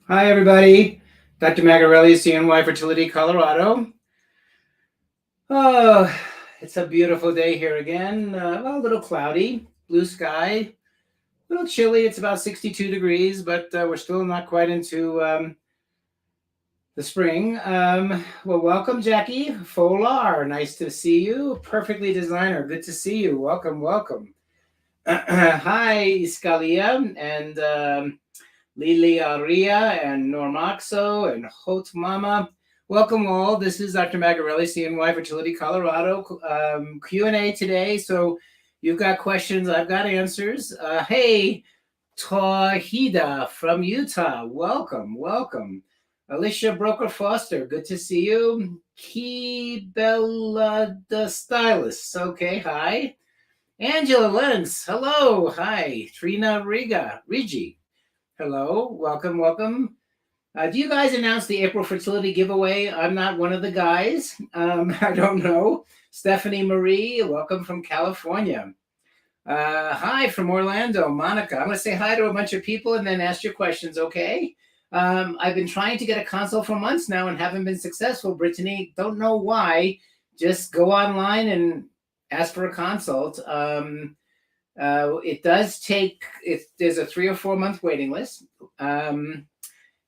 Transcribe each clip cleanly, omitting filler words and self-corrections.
Hi, everybody. Dr. Magarelli, CNY Fertility, Colorado. Oh, it's a beautiful day here again. Well, a little cloudy, blue sky, a little chilly. It's about 62 degrees, but we're still not quite into the spring. Well, welcome, Jackie Folar. Nice to see you. Perfectly designer. Good to see you. Welcome, welcome. Hi, Scalia and Lili Aria and Normaxo and Hot Mama. Welcome all. This is Dr. Magarelli, CNY Fertility, Colorado. Q&A today. So you've got questions, I've got answers. Hey, Tawhida from Utah. Welcome, welcome. Alicia Broker Foster, good to see you. Key Bella the Stylist. Okay, hi. Angela Lenz, hello, hi. Trina Rigi, hello, welcome, welcome. Do you guys announce the April fertility giveaway? I'm not one of the guys. I don't know. Stephanie Marie, welcome from California. Hi from Orlando, Monica. I'm going to say hi to a bunch of people and then ask your questions, okay? I've been trying to get a consult for months now and haven't been successful, Brittany. Don't know why. Just go online and ask for a consult. It does take, there's a 3 or 4 month waiting list.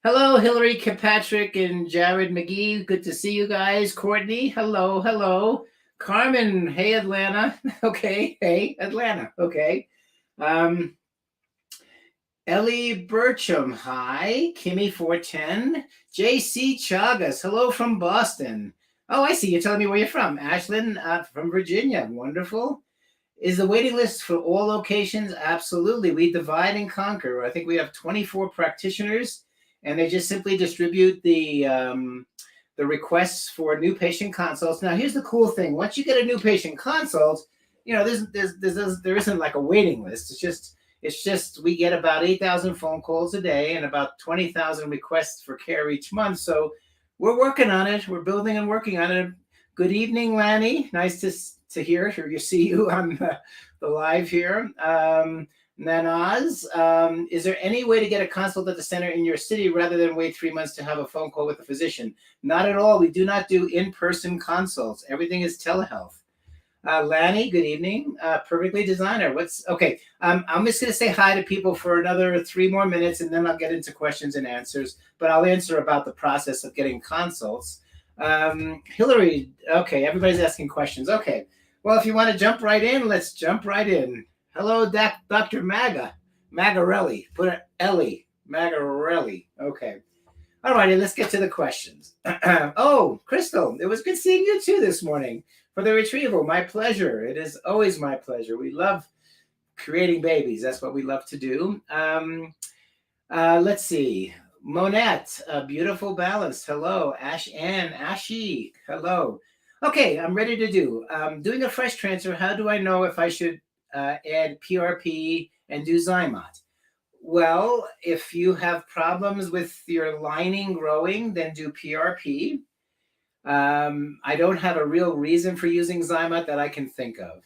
Hello, Hillary Kirkpatrick and Jared McGee. Good to see you guys. Courtney, hello, hello. Carmen, hey, Atlanta. Okay, hey, Atlanta. Okay. Ellie Burcham, hi. Kimmy 410. JC Chagas, hello from Boston. Oh, I see. You're telling me where you're from. Ashlyn from Virginia. Wonderful. Is the waiting list for all locations? Absolutely. We divide and conquer. I think we have 24 practitioners, and they just simply distribute the requests for new patient consults. Now, here's the cool thing: once you get a new patient consult, you know there isn't like a waiting list. It's just we get about 8,000 phone calls a day and about 20,000 requests for care each month. So we're working on it. We're building and working on it. Good evening, Lanny. Nice to hear you. See you on the live here. Nanaz, is there any way to get a consult at the center in your city rather than wait 3 months to have a phone call with a physician? Not at all. We do not do in-person consults. Everything is telehealth. Lanny, good evening. Perfectly designer. Okay? I'm just going to say hi to people for another 3 more minutes, and then I'll get into questions and answers. But I'll answer about the process of getting consults. Hillary, okay, everybody's asking questions. Okay, well, if you want to jump right in, let's jump right in. Hello, Dr. Magarelli. Put an Ellie, Magarelli. Okay. All righty, let's get to the questions. Oh, Crystal, it was good seeing you too this morning for the retrieval. My pleasure. It is always my pleasure. We love creating babies. That's what we love to do. Let's see. Monette, a beautiful balance. Hello. Ashy. Hello. Okay, I'm ready to do. Doing a fresh transfer, how do I know if I should add PRP and do Zymot? Well, if you have problems with your lining growing, then do PRP. I don't have a real reason for using Zymot that I can think of.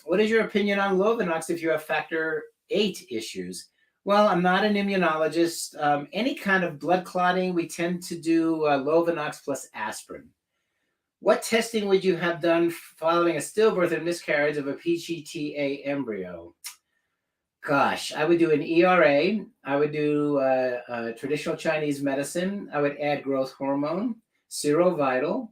What is your opinion on Lovenox if you have factor 8 issues? Well, I'm not an immunologist. Any kind of blood clotting, we tend to do Lovenox plus aspirin. What testing would you have done following a stillbirth and miscarriage of a Pgta embryo? Gosh, I would do an ERA. I would do traditional Chinese medicine. I would add growth hormone, serovital.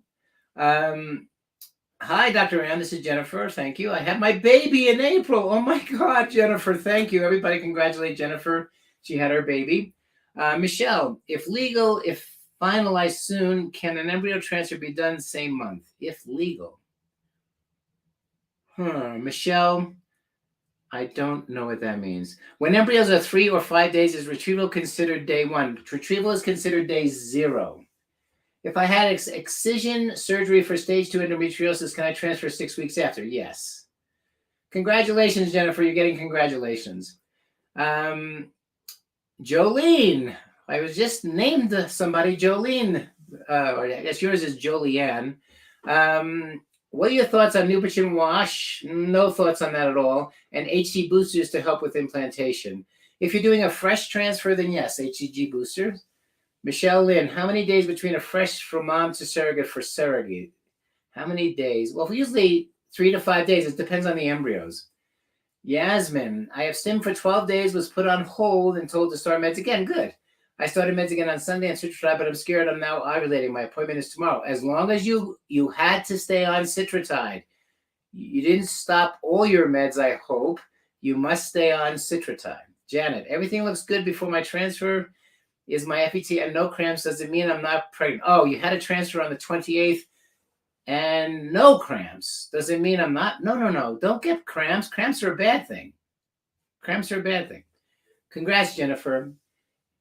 Hi, Dr. Ann. This is Jennifer. Thank you. I had my baby in April. Oh, my God, Jennifer. Thank you. Everybody congratulate Jennifer. She had her baby. Michelle, if legal, if finalized soon, can an embryo transfer be done same month? If legal. Michelle, I don't know what that means. When embryos are 3 or 5 days, is retrieval considered day 1? Retrieval is considered day 0. If I had excision surgery for stage 2 endometriosis, can I transfer 6 weeks after? Yes. Congratulations, Jennifer. You're getting congratulations. Jolene. I was just named somebody Jolene. Or I guess yours is Jolianne. What are your thoughts on Nubigen wash? No thoughts on that at all. And HC boosters to help with implantation. If you're doing a fresh transfer, then yes, HCG booster. Michelle Lynn, how many days between a fresh from mom to surrogate for surrogate? How many days? Well, usually 3 to 5 days. It depends on the embryos. Yasmin, I have stim for 12 days, was put on hold and told to start meds again. Good. I started meds again on Sunday and Citrotide, but I'm scared I'm now ovulating. My appointment is tomorrow. As long as you had to stay on Citrotide, you didn't stop all your meds, I hope. You must stay on Citrotide. Janet, everything looks good before my transfer. Is my FET and no cramps? Does it mean I'm not pregnant? Oh, you had a transfer on the 28th and no cramps. Does it mean I'm not? No. Don't get cramps. Cramps are a bad thing. Cramps are a bad thing. Congrats, Jennifer.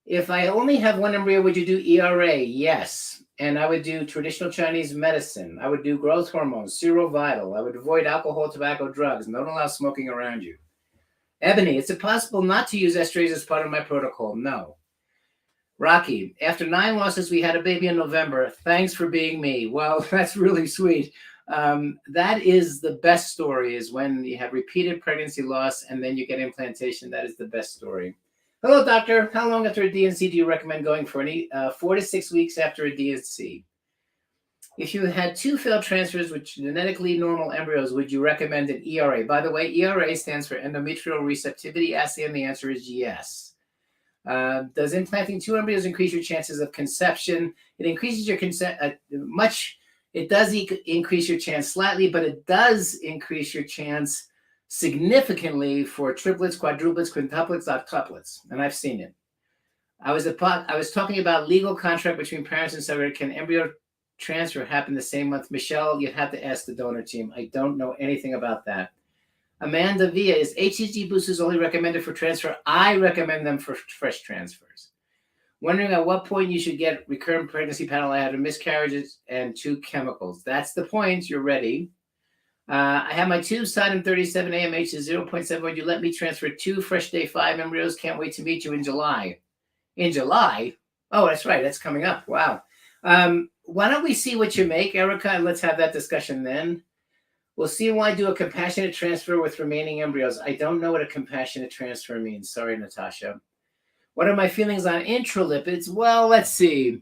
If I only have one embryo, would you do ERA? Yes. And I would do traditional Chinese medicine. I would do growth hormones, Serovital. I would avoid alcohol, tobacco, drugs. Don't allow smoking around you. Ebony, is it possible not to use estradiol as part of my protocol? No. Rocky, after 9 losses, we had a baby in November. Thanks for being me. Well, that's really sweet. That is the best story, is when you have repeated pregnancy loss and then you get implantation. That is the best story. Hello, doctor. How long after a DNC do you recommend going for? 4 to 6 weeks after a DNC. If you had 2 failed transfers with genetically normal embryos, would you recommend an ERA? By the way, ERA stands for endometrial receptivity assay, and the answer is yes. Does implanting 2 embryos increase your chances of conception? It increases your it does increase your chance slightly, but it does increase your chance significantly for triplets, quadruplets, quintuplets, octuplets, and I've seen it. I was talking about legal contract between parents and surrogate. Can embryo transfer happen the same month? Michelle, you'd have to ask the donor team. I don't know anything about that. Amanda Villa, is HCG boosters only recommended for transfer? I recommend them for fresh transfers. Wondering at what point you should get recurrent pregnancy panel. I had miscarriages and 2 chemicals. That's the point. You're ready. I have my 2 Sidon 37 AMH is 0.7. Would you let me transfer 2 fresh day 5 embryos? Can't wait to meet you in July. In July? Oh, that's right. That's coming up. Wow. Why don't we see what you make, Erica, and let's have that discussion then. Will CNY do a compassionate transfer with remaining embryos? I don't know what a compassionate transfer means. Sorry, Natasha. What are my feelings on intralipids? Well, let's see.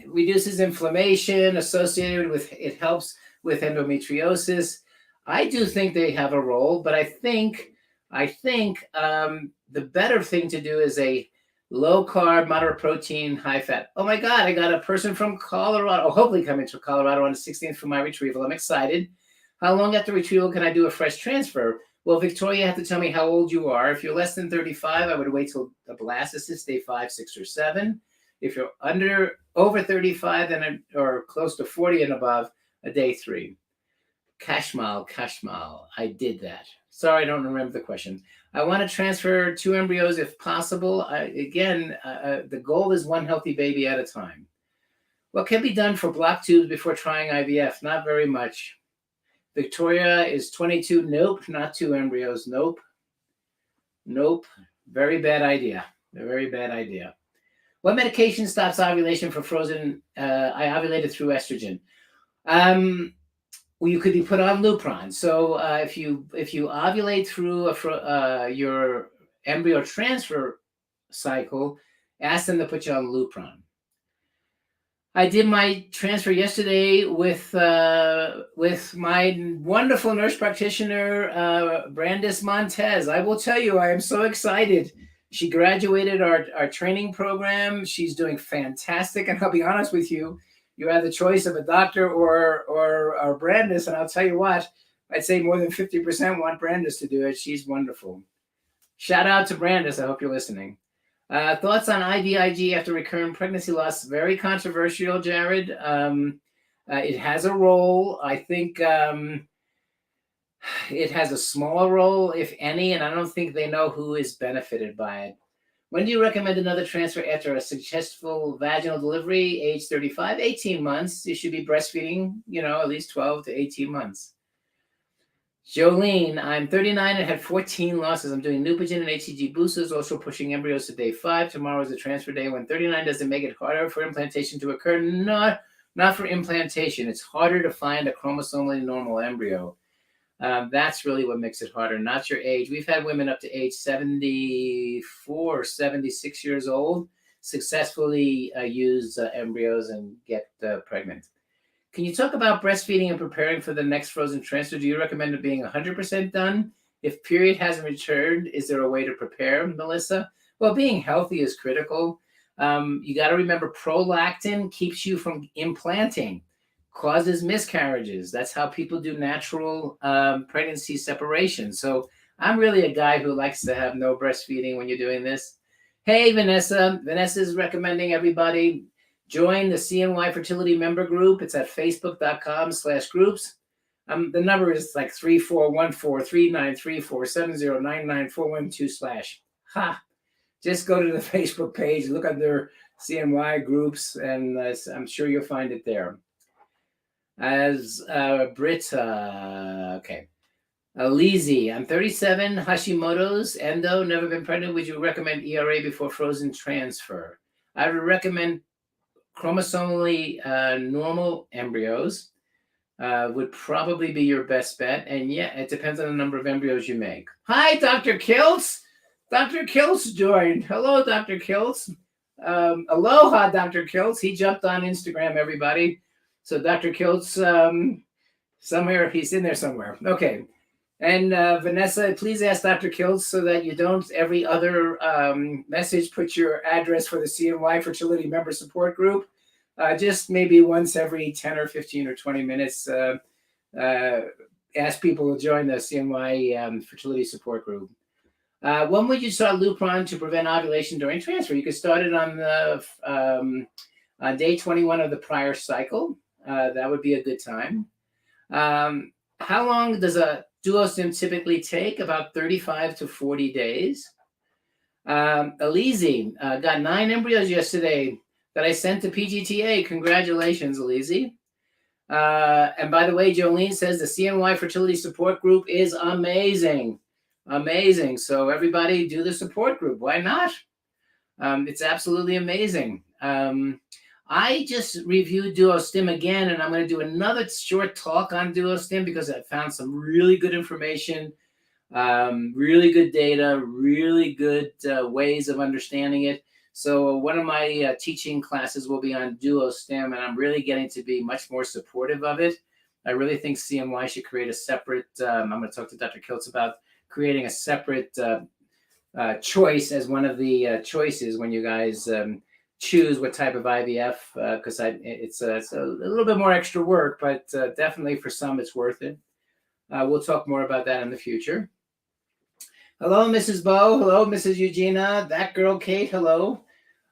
Reduces inflammation associated with, it helps with endometriosis. I do think they have a role, but I think the better thing to do is a low carb, moderate protein, high fat. Oh my God, I got a person from Colorado, hopefully coming to Colorado on the 16th for my retrieval. I'm excited. How long after retrieval can I do a fresh transfer? Well, Victoria, you have to tell me how old you are. If you're less than 35, I would wait till the blastocyst, day 5, 6, or 7. If you're over 35 then or close to 40 and above, a day 3. Kashmal, I did that. Sorry, I don't remember the question. I want to transfer 2 embryos if possible. The goal is 1 healthy baby at a time. What can be done for block tubes before trying IVF? Not very much. Victoria is 22. Nope, not 2 embryos. Nope. Very bad idea. Very bad idea. What medication stops ovulation for frozen? I ovulated through estrogen. Well, you could be put on Lupron. So if you ovulate through your embryo transfer cycle, ask them to put you on Lupron. I did my transfer yesterday with my wonderful nurse practitioner, Brandis Montez. I will tell you, I am so excited. She graduated our training program. She's doing fantastic. And I'll be honest with you, you have the choice of a doctor or Brandis. And I'll tell you what, I'd say more than 50% want Brandis to do it. She's wonderful. Shout out to Brandis. I hope you're listening. Thoughts on IVIG after recurrent pregnancy loss? Very controversial, Jared. It has a role. I think it has a small role, if any, and I don't think they know who is benefited by it. When do you recommend another transfer after a successful vaginal delivery, age 35? 18 months. You should be breastfeeding, at least 12 to 18 months. Jolene, I'm 39 and had 14 losses. I'm doing Neupogen and HCG boosters, also pushing embryos to day 5. Tomorrow is the transfer day. When 39, does it make it harder for implantation to occur? Not for implantation. It's harder to find a chromosomally normal embryo. That's really what makes it harder, not your age. We've had women up to age 74 or 76 years old successfully use embryos and get pregnant. Can you talk about breastfeeding and preparing for the next frozen transfer? Do you recommend it being 100% done? If period hasn't returned, is there a way to prepare, Melissa? Well, being healthy is critical. You got to remember prolactin keeps you from implanting, causes miscarriages. That's how people do natural pregnancy separation. So I'm really a guy who likes to have no breastfeeding when you're doing this. Hey, Vanessa. Vanessa's recommending everybody join the CNY Fertility member group. It's at facebook.com/groups. The number is like 34143934709941 /. Just go to the Facebook page, look under CNY groups, and I'm sure you'll find it there. As Britta, okay. Lizzie, I'm 37, Hashimoto's, endo, never been pregnant. Would you recommend ERA before frozen transfer? I would recommend chromosomally normal embryos would probably be your best bet. And yeah, it depends on the number of embryos you make. Hi, Dr. Kiltz. Dr. Kiltz joined. Hello, Dr. Kiltz. Aloha, Dr. Kiltz. He jumped on Instagram, everybody. So Dr. Kiltz, somewhere, he's in there somewhere. Okay. And Vanessa, please ask Dr. Kiltz so that you don't, every other message, put your address for the CNY Fertility Member Support Group. Just maybe once every 10 or 15 or 20 minutes, ask people to join the CNY Fertility Support Group. When would you start Lupron to prevent ovulation during transfer? You could start it on the day 21 of the prior cycle. That would be a good time. How long does a Duo Stim typically take? About 35 to 40 days. Elise, got 9 embryos yesterday that I sent to Pgta. Congratulations, Elise. And by the way, Jolene says the CNY Fertility Support Group is amazing. Amazing. So everybody do the support group. Why not? It's absolutely amazing. I just reviewed Duo Stim again, and I'm going to do another short talk on Duo Stim because I found some really good information, really good data, really good ways of understanding it. So one of my teaching classes will be on Duo Stim, and I'm really getting to be much more supportive of it. I really think CNY should create a separate, I'm going to talk to Dr. Kiltz about creating a separate choice as one of the choices when you guys choose what type of IVF, because it's a little bit more extra work, but definitely for some it's worth it. We'll talk more about that in the future. Hello, Mrs. Bo. Hello, Mrs. Eugenia. That girl, Kate. Hello.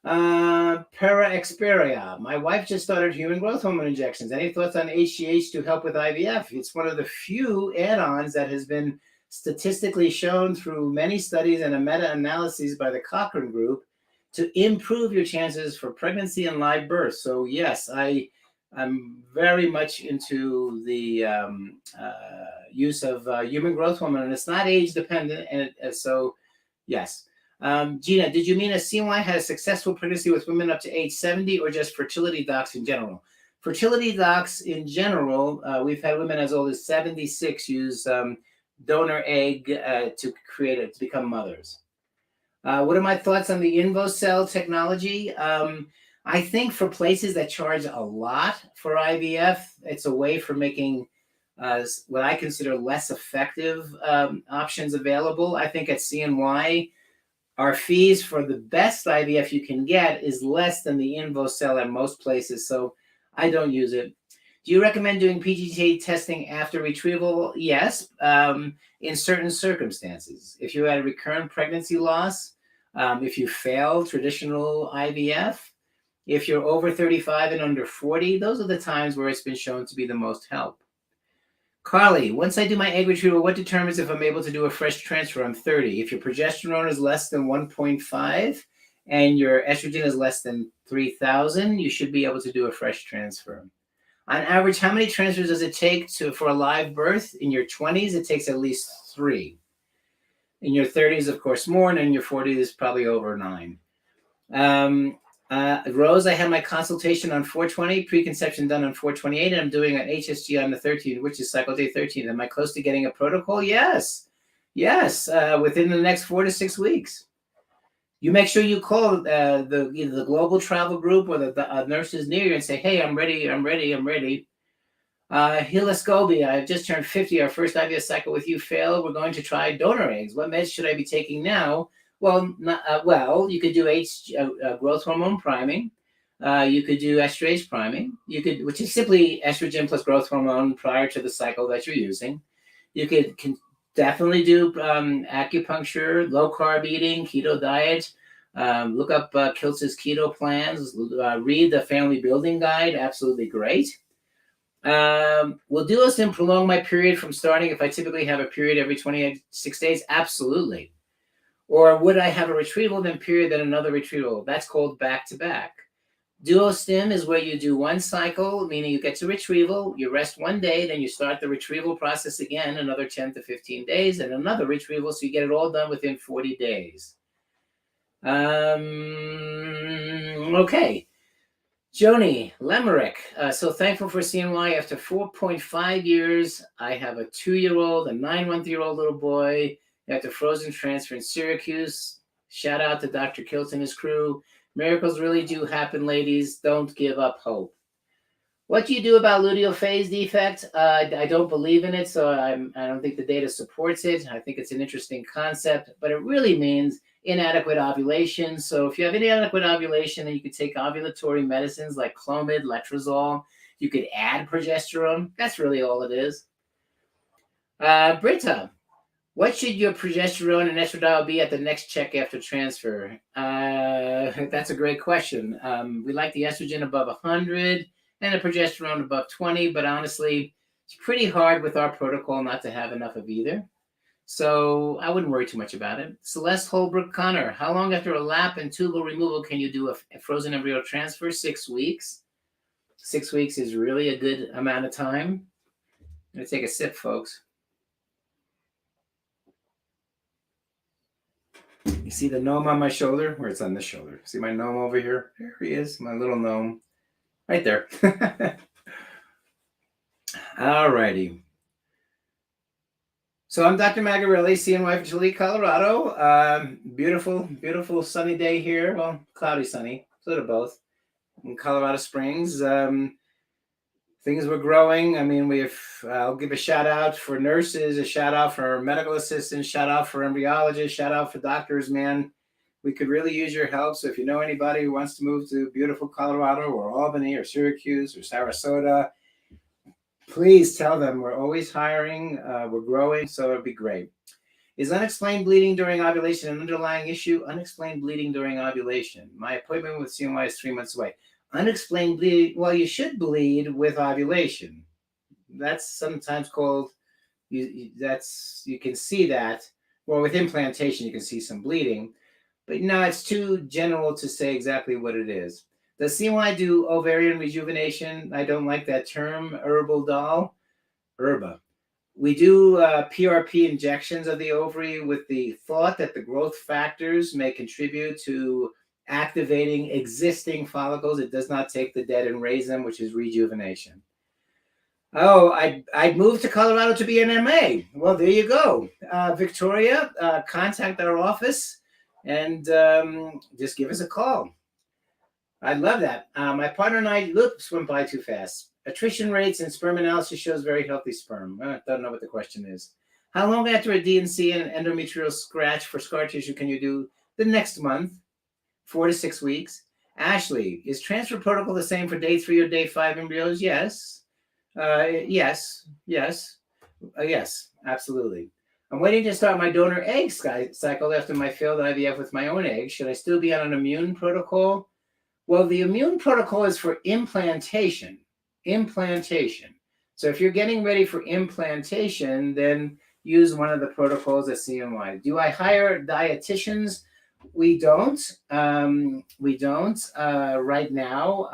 Para Experia. My wife just started human growth hormone injections. Any thoughts on HGH to help with IVF? It's one of the few add-ons that has been statistically shown through many studies and a meta-analysis by the Cochrane Group to improve your chances for pregnancy and live birth. So yes, I'm very much into the use of human growth hormone, and it's not age dependent. And so yes. Gina, did you mean a CNY had a successful pregnancy with women up to age 70 or just fertility docs in general? Fertility docs in general, we've had women as old as 76 use donor egg to become mothers. What are my thoughts on the InvoCell technology? I think for places that charge a lot for IVF, it's a way for making what I consider less effective options available. I think at CNY, our fees for the best IVF you can get is less than the InvoCell at most places, so I don't use it. Do you recommend doing Pgta testing after retrieval? Yes, in certain circumstances. If you had recurrent pregnancy loss, if you failed traditional IVF, if you're over 35 and under 40, those are the times where it's been shown to be the most help. Carly, once I do my egg retrieval, what determines if I'm able to do a fresh transfer? I'm 30. If your progesterone is less than 1.5 and your estrogen is less than 3,000, you should be able to do a fresh transfer. On average, how many transfers does it take for a live birth? In your 20s, it takes at least 3. In your 30s, of course, more, and in your 40s, probably over 9. Rose, I had my consultation on 420, preconception done on 428, and I'm doing an HSG on the 13th, which is cycle day 13. Am I close to getting a protocol? Yes. Yes, within the next 4 to 6 weeks. You make sure you call either the global travel group or the nurses near you and say, hey, I'm ready. Hila Scobie, I've just turned 50. Our first IVF cycle with you failed. We're going to try donor eggs. What meds should I be taking now? Well, you could do growth hormone priming. You could do estrase priming. Which is simply estrogen plus growth hormone prior to the cycle that you're using. You could definitely do acupuncture, low carb eating, keto diet. Look up Kiltz's keto plans. Read the family building guide. Absolutely great. Will Duo Stim prolong my period from starting if I typically have a period every 26 days? Absolutely. Or would I have a retrieval, then period, then another retrieval? That's called back-to-back. Duo Stim is where you do one cycle, meaning you get to retrieval, you rest 1 day, then you start the retrieval process again, another 10 to 15 days, and another retrieval, so you get it all done within 40 days. Okay. Joni Lemerick, so thankful for CNY. After 4.5 years, I have a 2-year-old, a 9-month-old little boy. After frozen transfer in Syracuse, shout out to Dr. Kilt and his crew. Miracles really do happen, ladies. Don't give up hope. What do you do about luteal phase defect? I don't believe in it, so I don't think the data supports it. I think it's an interesting concept, but it really means inadequate ovulation. So if you have inadequate ovulation, then you could take ovulatory medicines like Clomid, Letrozole. You could add progesterone. That's really all it is. Britta, what should your progesterone and estradiol be at the next check after transfer? That's a great question. We like the estrogen above 100 and the progesterone above 20, but honestly, it's pretty hard with our protocol not to have enough of either. So I wouldn't worry too much about it. Celeste Holbrook Connor, how long after a lap and tubal removal can you do a frozen embryo transfer? 6 weeks. 6 weeks is really a good amount of time. I'm going to take a sip, folks. You see the gnome on my shoulder? Where it's on this shoulder. See my gnome over here? There he is, my little gnome. Right there. All righty. So I'm Dr. Magarelli, CNY Fertility, Colorado. Beautiful sunny day here. Well, cloudy sunny, sort of both. In Colorado Springs. Things were growing. I mean, I'll give a shout out for nurses, a shout out for medical assistants, shout out for embryologists, shout out for doctors, man. We could really use your help. So if you know anybody who wants to move to beautiful Colorado or Albany or Syracuse or Sarasota, please tell them we're always hiring. We're growing, so it'd be great. Is unexplained bleeding during ovulation an underlying issue? Unexplained bleeding during ovulation. My appointment with CNY is 3 months away. Unexplained bleeding, well, you should bleed with ovulation. That's sometimes called, you can see that. Well, with implantation, you can see some bleeding. But no, it's too general to say exactly what it is. Does CNY do ovarian rejuvenation? I don't like that term, herbal doll. Herba. We do PRP injections of the ovary with the thought that the growth factors may contribute to activating existing follicles. It does not take the dead and raise them, which is rejuvenation. Oh, I'd moved to Colorado to be an MA. Well, there you go. Victoria, contact our office and just give us a call. I love that. My partner and I, went by too fast. Attrition rates and sperm analysis shows very healthy sperm. I don't know what the question is. How long after a DNC and an endometrial scratch for scar tissue can you do? The next month, 4 to 6 weeks. Ashley, is transfer protocol the same for day 3 or day 5 embryos? Yes. Yes, absolutely. I'm waiting to start my donor egg cycle after my failed IVF with my own eggs. Should I still be on an immune protocol? Well, the immune protocol is for implantation. So if you're getting ready for implantation, then use one of the protocols at CNY. Do I hire dietitians? We don't right now.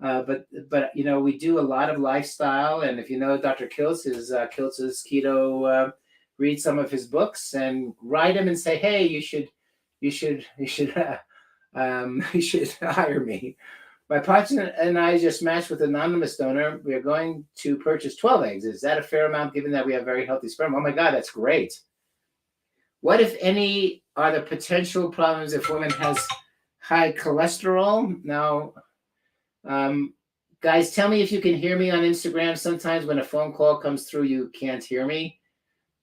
But you know, we do a lot of lifestyle, and if you know Dr. Kiltz's keto, read some of his books and write him and say, hey, you should You should hire me. My partner and I just matched with an anonymous donor. We are going to purchase 12 eggs. Is that a fair amount given that we have very healthy sperm? Oh my God, that's great. What, if any, are the potential problems if woman has high cholesterol? Now, guys, tell me if you can hear me on Instagram. Sometimes when a phone call comes through, you can't hear me.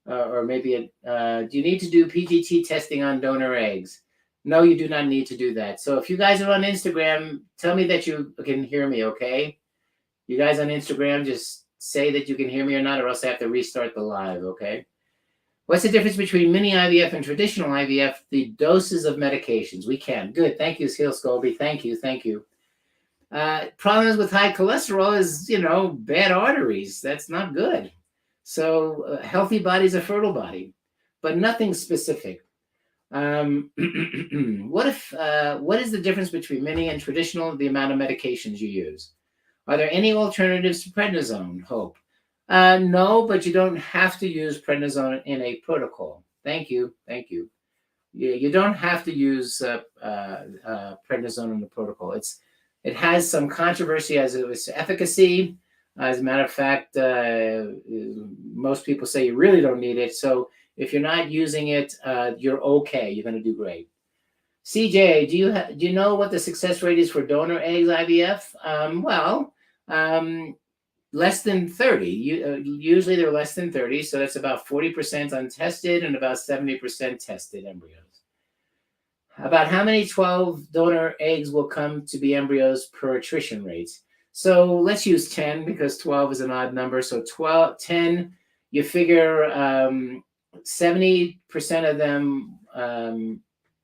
Or maybe, do you need to do Pgta testing on donor eggs? No, you do not need to do that. So if you guys are on Instagram, tell me that you can hear me, okay? You guys on Instagram, just say that you can hear me or not, or else I have to restart the live, okay? What's the difference between mini IVF and traditional IVF? The doses of medications. We can. Good. Thank you, Seal Scobie. Thank you. Thank you. Problems with high cholesterol is, bad arteries. That's not good. So healthy body is a fertile body, but nothing specific. What is the difference between mini and traditional? The amount of medications you use. Are there any alternatives to prednisone? Hope. No, but you don't have to use prednisone in a protocol. Thank you. Thank you. You don't have to use prednisone in the protocol. It has some controversy as its efficacy. As a matter of fact, most people say you really don't need it. So if you're not using it, you're okay. You're going to do great. CJ, do you know what the success rate is for donor eggs IVF? Less than 30. Usually they're less than 30, so that's about 40% untested and about 70% tested embryos. About how many 12 donor eggs will come to be embryos per attrition rates? So let's use 10 because 12 is an odd number. So 10, you figure 70% of them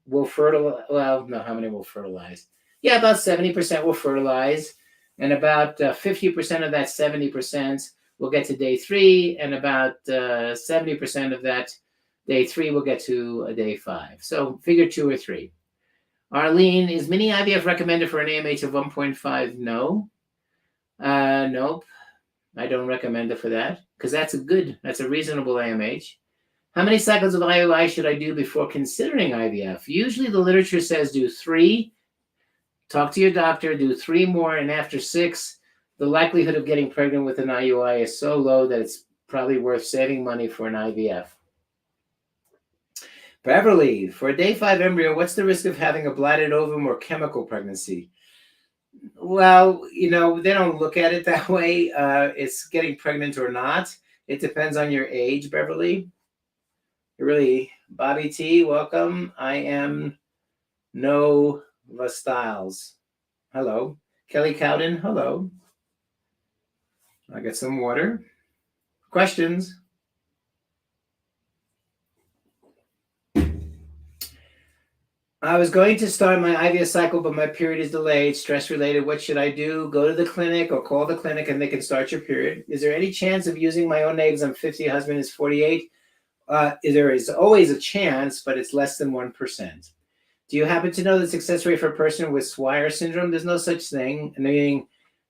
will fertilize. Well, no, how many will fertilize? Yeah, about 70% will fertilize. And about 50% of that 70% will get to day 3. And about 70% of that day 3 will get to day 5. So figure 2 or 3. Arlene, is Mini IVF recommended for an AMH of 1.5? No. Nope. I don't recommend it for that because that's a reasonable AMH. How many cycles of IUI should I do before considering IVF? Usually the literature says do 3. Talk to your doctor, do 3 more, and after 6, the likelihood of getting pregnant with an IUI is so low that it's probably worth saving money for an IVF. Beverly, for a day 5 embryo, what's the risk of having a bladed ovum or chemical pregnancy? Well, they don't look at it that way. It's getting pregnant or not. It depends on your age, Beverly. Really, Bobby T, welcome. I am No Styles. Hello. Kelly Cowden, hello. I got some water. Questions? I was going to start my IVF cycle, but my period is delayed, stress-related. What should I do? Go to the clinic or call the clinic and they can start your period. Is there any chance of using my own eggs? I'm 50, husband is 48. There is always a chance, but it's less than 1%. Do you happen to know the success rate for a person with Swyer syndrome? There's no such thing. Meaning,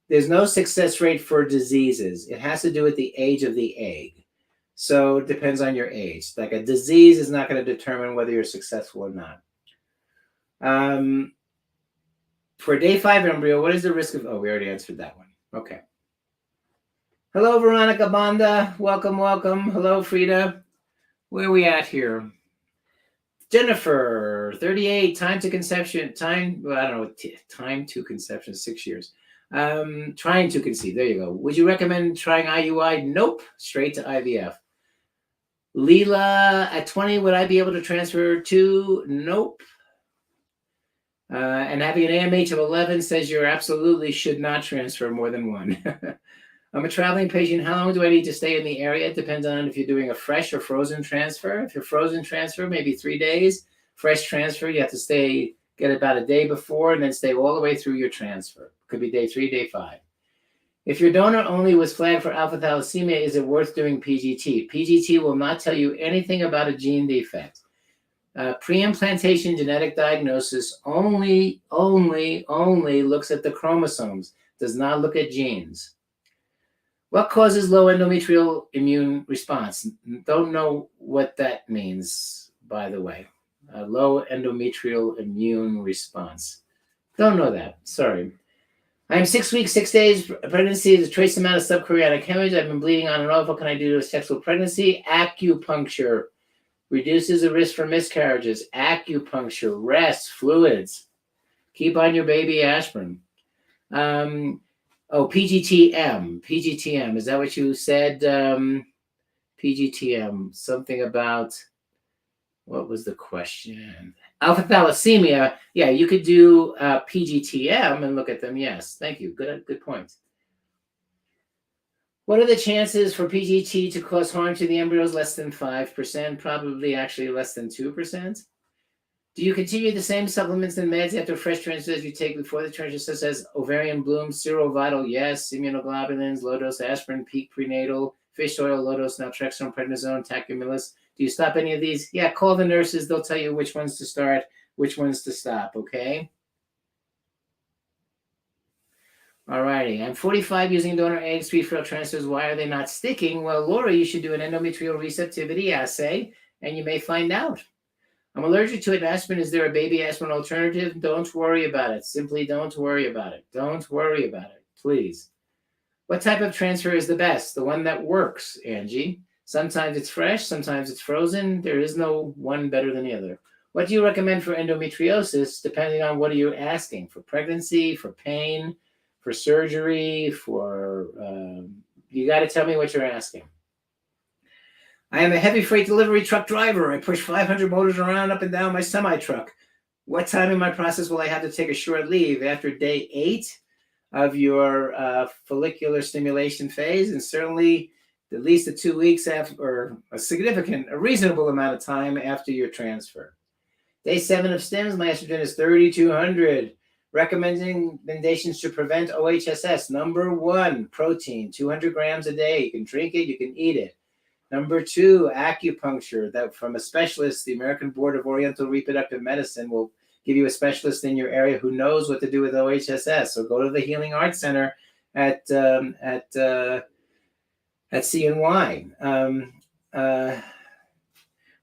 there's no success rate for diseases. It has to do with the age of the egg. So it depends on your age. Like a disease is not going to determine whether you're successful or not. For a day 5 embryo, what is the risk of... Oh, we already answered that one. Okay. Hello, Veronica Banda. Welcome, welcome. Hello, Frida. Where are we at here? Jennifer, 38, time to conception. Time to conception, 6 years. Trying to conceive. There you go. Would you recommend trying IUI? Nope. Straight to IVF. Leela, at 20, would I be able to transfer to? Nope. And having an AMH of 11 says you absolutely should not transfer more than 1. I'm a traveling patient. How long do I need to stay in the area? It depends on if you're doing a fresh or frozen transfer. If you're frozen transfer, maybe 3 days. Fresh transfer, you have to get about a day before and then stay all the way through your transfer. Could be day 3, day 5. If your donor only was flagged for alpha thalassemia, is it worth doing Pgt? Pgt will not tell you anything about a gene defect. Pre-implantation genetic diagnosis only looks at the chromosomes, does not look at genes. What causes low endometrial immune response? Don't know what that means, by the way. low endometrial immune response. Don't know that. Sorry. I'm 6 weeks, 6 days. Pregnancy is a trace amount of subchorionic hemorrhage. I've been bleeding on and off. What can I do to a sexual pregnancy? Acupuncture reduces the risk for miscarriages. Acupuncture, rest, fluids. Keep on your baby aspirin. PGTM. PGTM. Is that what you said? PGTM. Something about, what was the question? Alpha thalassemia. Yeah, you could do PGTM and look at them. Yes, thank you. Good point. What are the chances for PGT to cause harm to the embryos? Less than 5%, probably actually less than 2%. Do you continue the same supplements and meds after fresh transfers you take before the transfer, such as ovarian bloom, Serovital? Yes. Immunoglobulins, low-dose aspirin, peak prenatal, fish oil, low-dose naltrexone, prednisone, tacrolimus. Do you stop any of these? Yeah, call the nurses. They'll tell you which ones to start, which ones to stop, okay? All righty. I'm 45 using donor eggs, 3 failed transfers. Why are they not sticking? Well, Laura, you should do an endometrial receptivity assay, and you may find out. I'm allergic to an aspirin. Is there a baby aspirin alternative? Don't worry about it. Simply don't worry about it. Don't worry about it, please. What type of transfer is the best? The one that works, Angie. Sometimes it's fresh, sometimes it's frozen. There is no one better than the other. What do you recommend for endometriosis, depending on what are you asking? For pregnancy, for pain, for surgery, for... you got to tell me what you're asking. I am a heavy freight delivery truck driver. I push 500 motors around up and down my semi-truck. What time in my process will I have to take a short leave? After day 8 of your follicular stimulation phase, and certainly at least 2 weeks after, or a reasonable amount of time after your transfer. Day 7 of stims, my estrogen is 3,200. Recommendations to prevent OHSS. Number 1, protein, 200 grams a day. You can drink it, you can eat it. Number 2, acupuncture, that from a specialist. The American Board of Oriental Reproductive Medicine will give you a specialist in your area who knows what to do with OHSS. So go to the Healing Arts Center at CNY.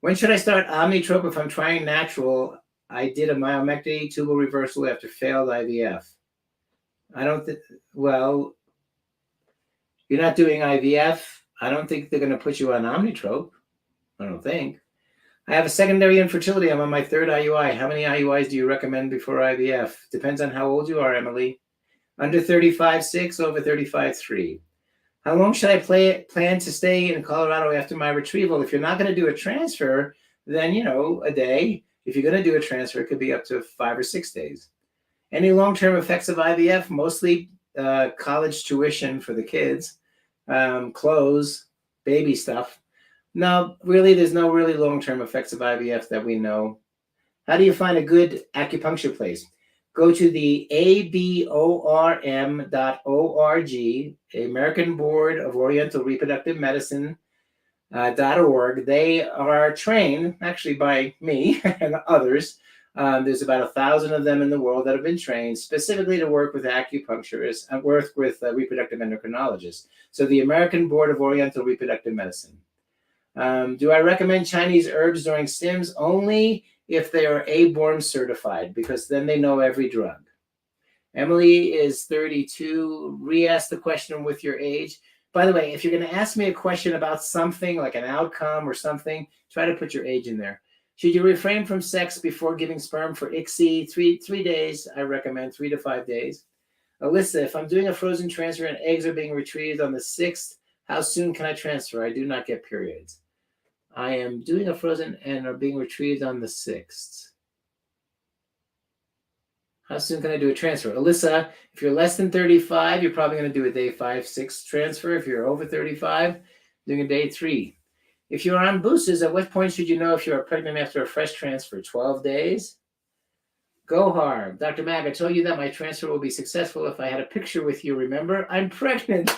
When should I start Omnitrope if I'm trying natural? I did a myomectomy tubal reversal after failed IVF. I don't think, well, you're not doing IVF. I don't think they're going to put you on Omnitrope. I don't think. I have a secondary infertility. I'm on my 3rd IUI. How many IUIs do you recommend before IVF? Depends on how old you are, Emily. Under 35, 6, over 35, 3. How long should I plan to stay in Colorado after my retrieval? If you're not going to do a transfer, then, a day. If you're going to do a transfer, it could be up to 5 or 6 days. Any long-term effects of IVF? Mostly college tuition for the kids. Clothes, baby stuff. No, really, there's no really long-term effects of IVF that we know. How do you find a good acupuncture place? Go to the ABORM.org, American Board of Oriental Reproductive Medicine, .org. They are trained, actually by me and others. There's about 1,000 of them in the world that have been trained specifically to work with acupuncturists and work with reproductive endocrinologists. So the American Board of Oriental Reproductive Medicine. Do I recommend Chinese herbs during stims? Only if they are ABORM certified, because then they know every drug. Emily is 32. Re-ask the question with your age. By the way, if you're going to ask me a question about something like an outcome or something, try to put your age in there. Should you refrain from sex before giving sperm for ICSI? 3 days. I recommend 3 to 5 days. Alyssa, if I'm doing a frozen transfer and eggs are being retrieved on the 6th, how soon can I transfer? I do not get periods. I am doing a frozen and are being retrieved on the 6th. How soon can I do a transfer? Alyssa, if you're less than 35, you're probably going to do a day 5, 6 transfer. If you're over 35, doing a day 3. If you're on boosters, at what point should you know if you are pregnant after a fresh transfer? 12 days? Go hard. Dr. Mag, I told you that my transfer will be successful if I had a picture with you. Remember, I'm pregnant.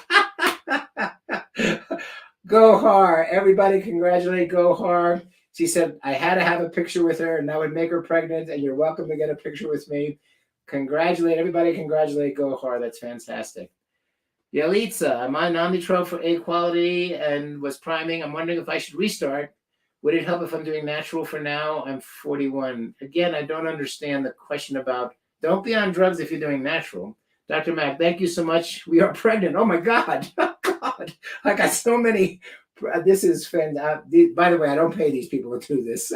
Go hard. Everybody congratulate Go hard. She said, I had to have a picture with her and that would make her pregnant, and you're welcome to get a picture with me. Congratulate. Everybody congratulate Go hard. That's fantastic. Yalitza, I'm on Omnitrope for egg quality and was priming. I'm wondering if I should restart. Would it help if I'm doing natural for now? I'm 41. Again, I don't understand the question about don't be on drugs if you're doing natural. Dr. Mack, thank you so much. We are pregnant. Oh my God. Oh God. I got so many. This is fantastic. By the way, I don't pay these people to do this.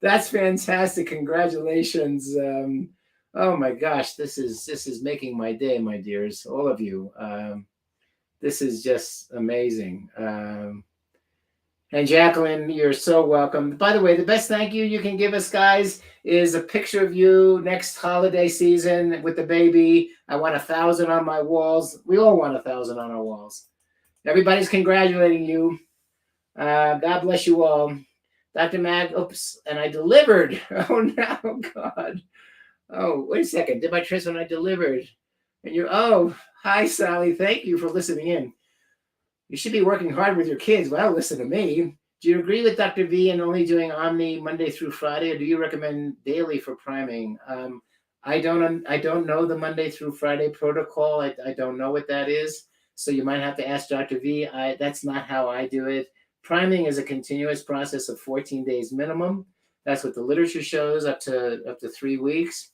That's fantastic. Congratulations. Oh my gosh, this is making my day, my dears, all of you. This is just amazing. And Jacqueline, you're so welcome. By the way, the best thank you can give us, guys, is a picture of you next holiday season with the baby. I want 1,000 on my walls. We all want 1,000 on our walls. Everybody's congratulating you. God bless you all. Dr. Mag, oops, and I delivered. Oh, no, God. Oh, wait a second. Did my tryst when I delivered? And hi, Sally. Thank you for listening in. You should be working hard with your kids. Well, listen to me. Do you agree with Dr. V and only doing Omni Monday through Friday, or do you recommend daily for priming? I don't know the Monday through Friday protocol. I don't know what that is. So you might have to ask Dr. V. That's not how I do it. Priming is a continuous process of 14 days minimum. That's what the literature shows, up to 3 weeks.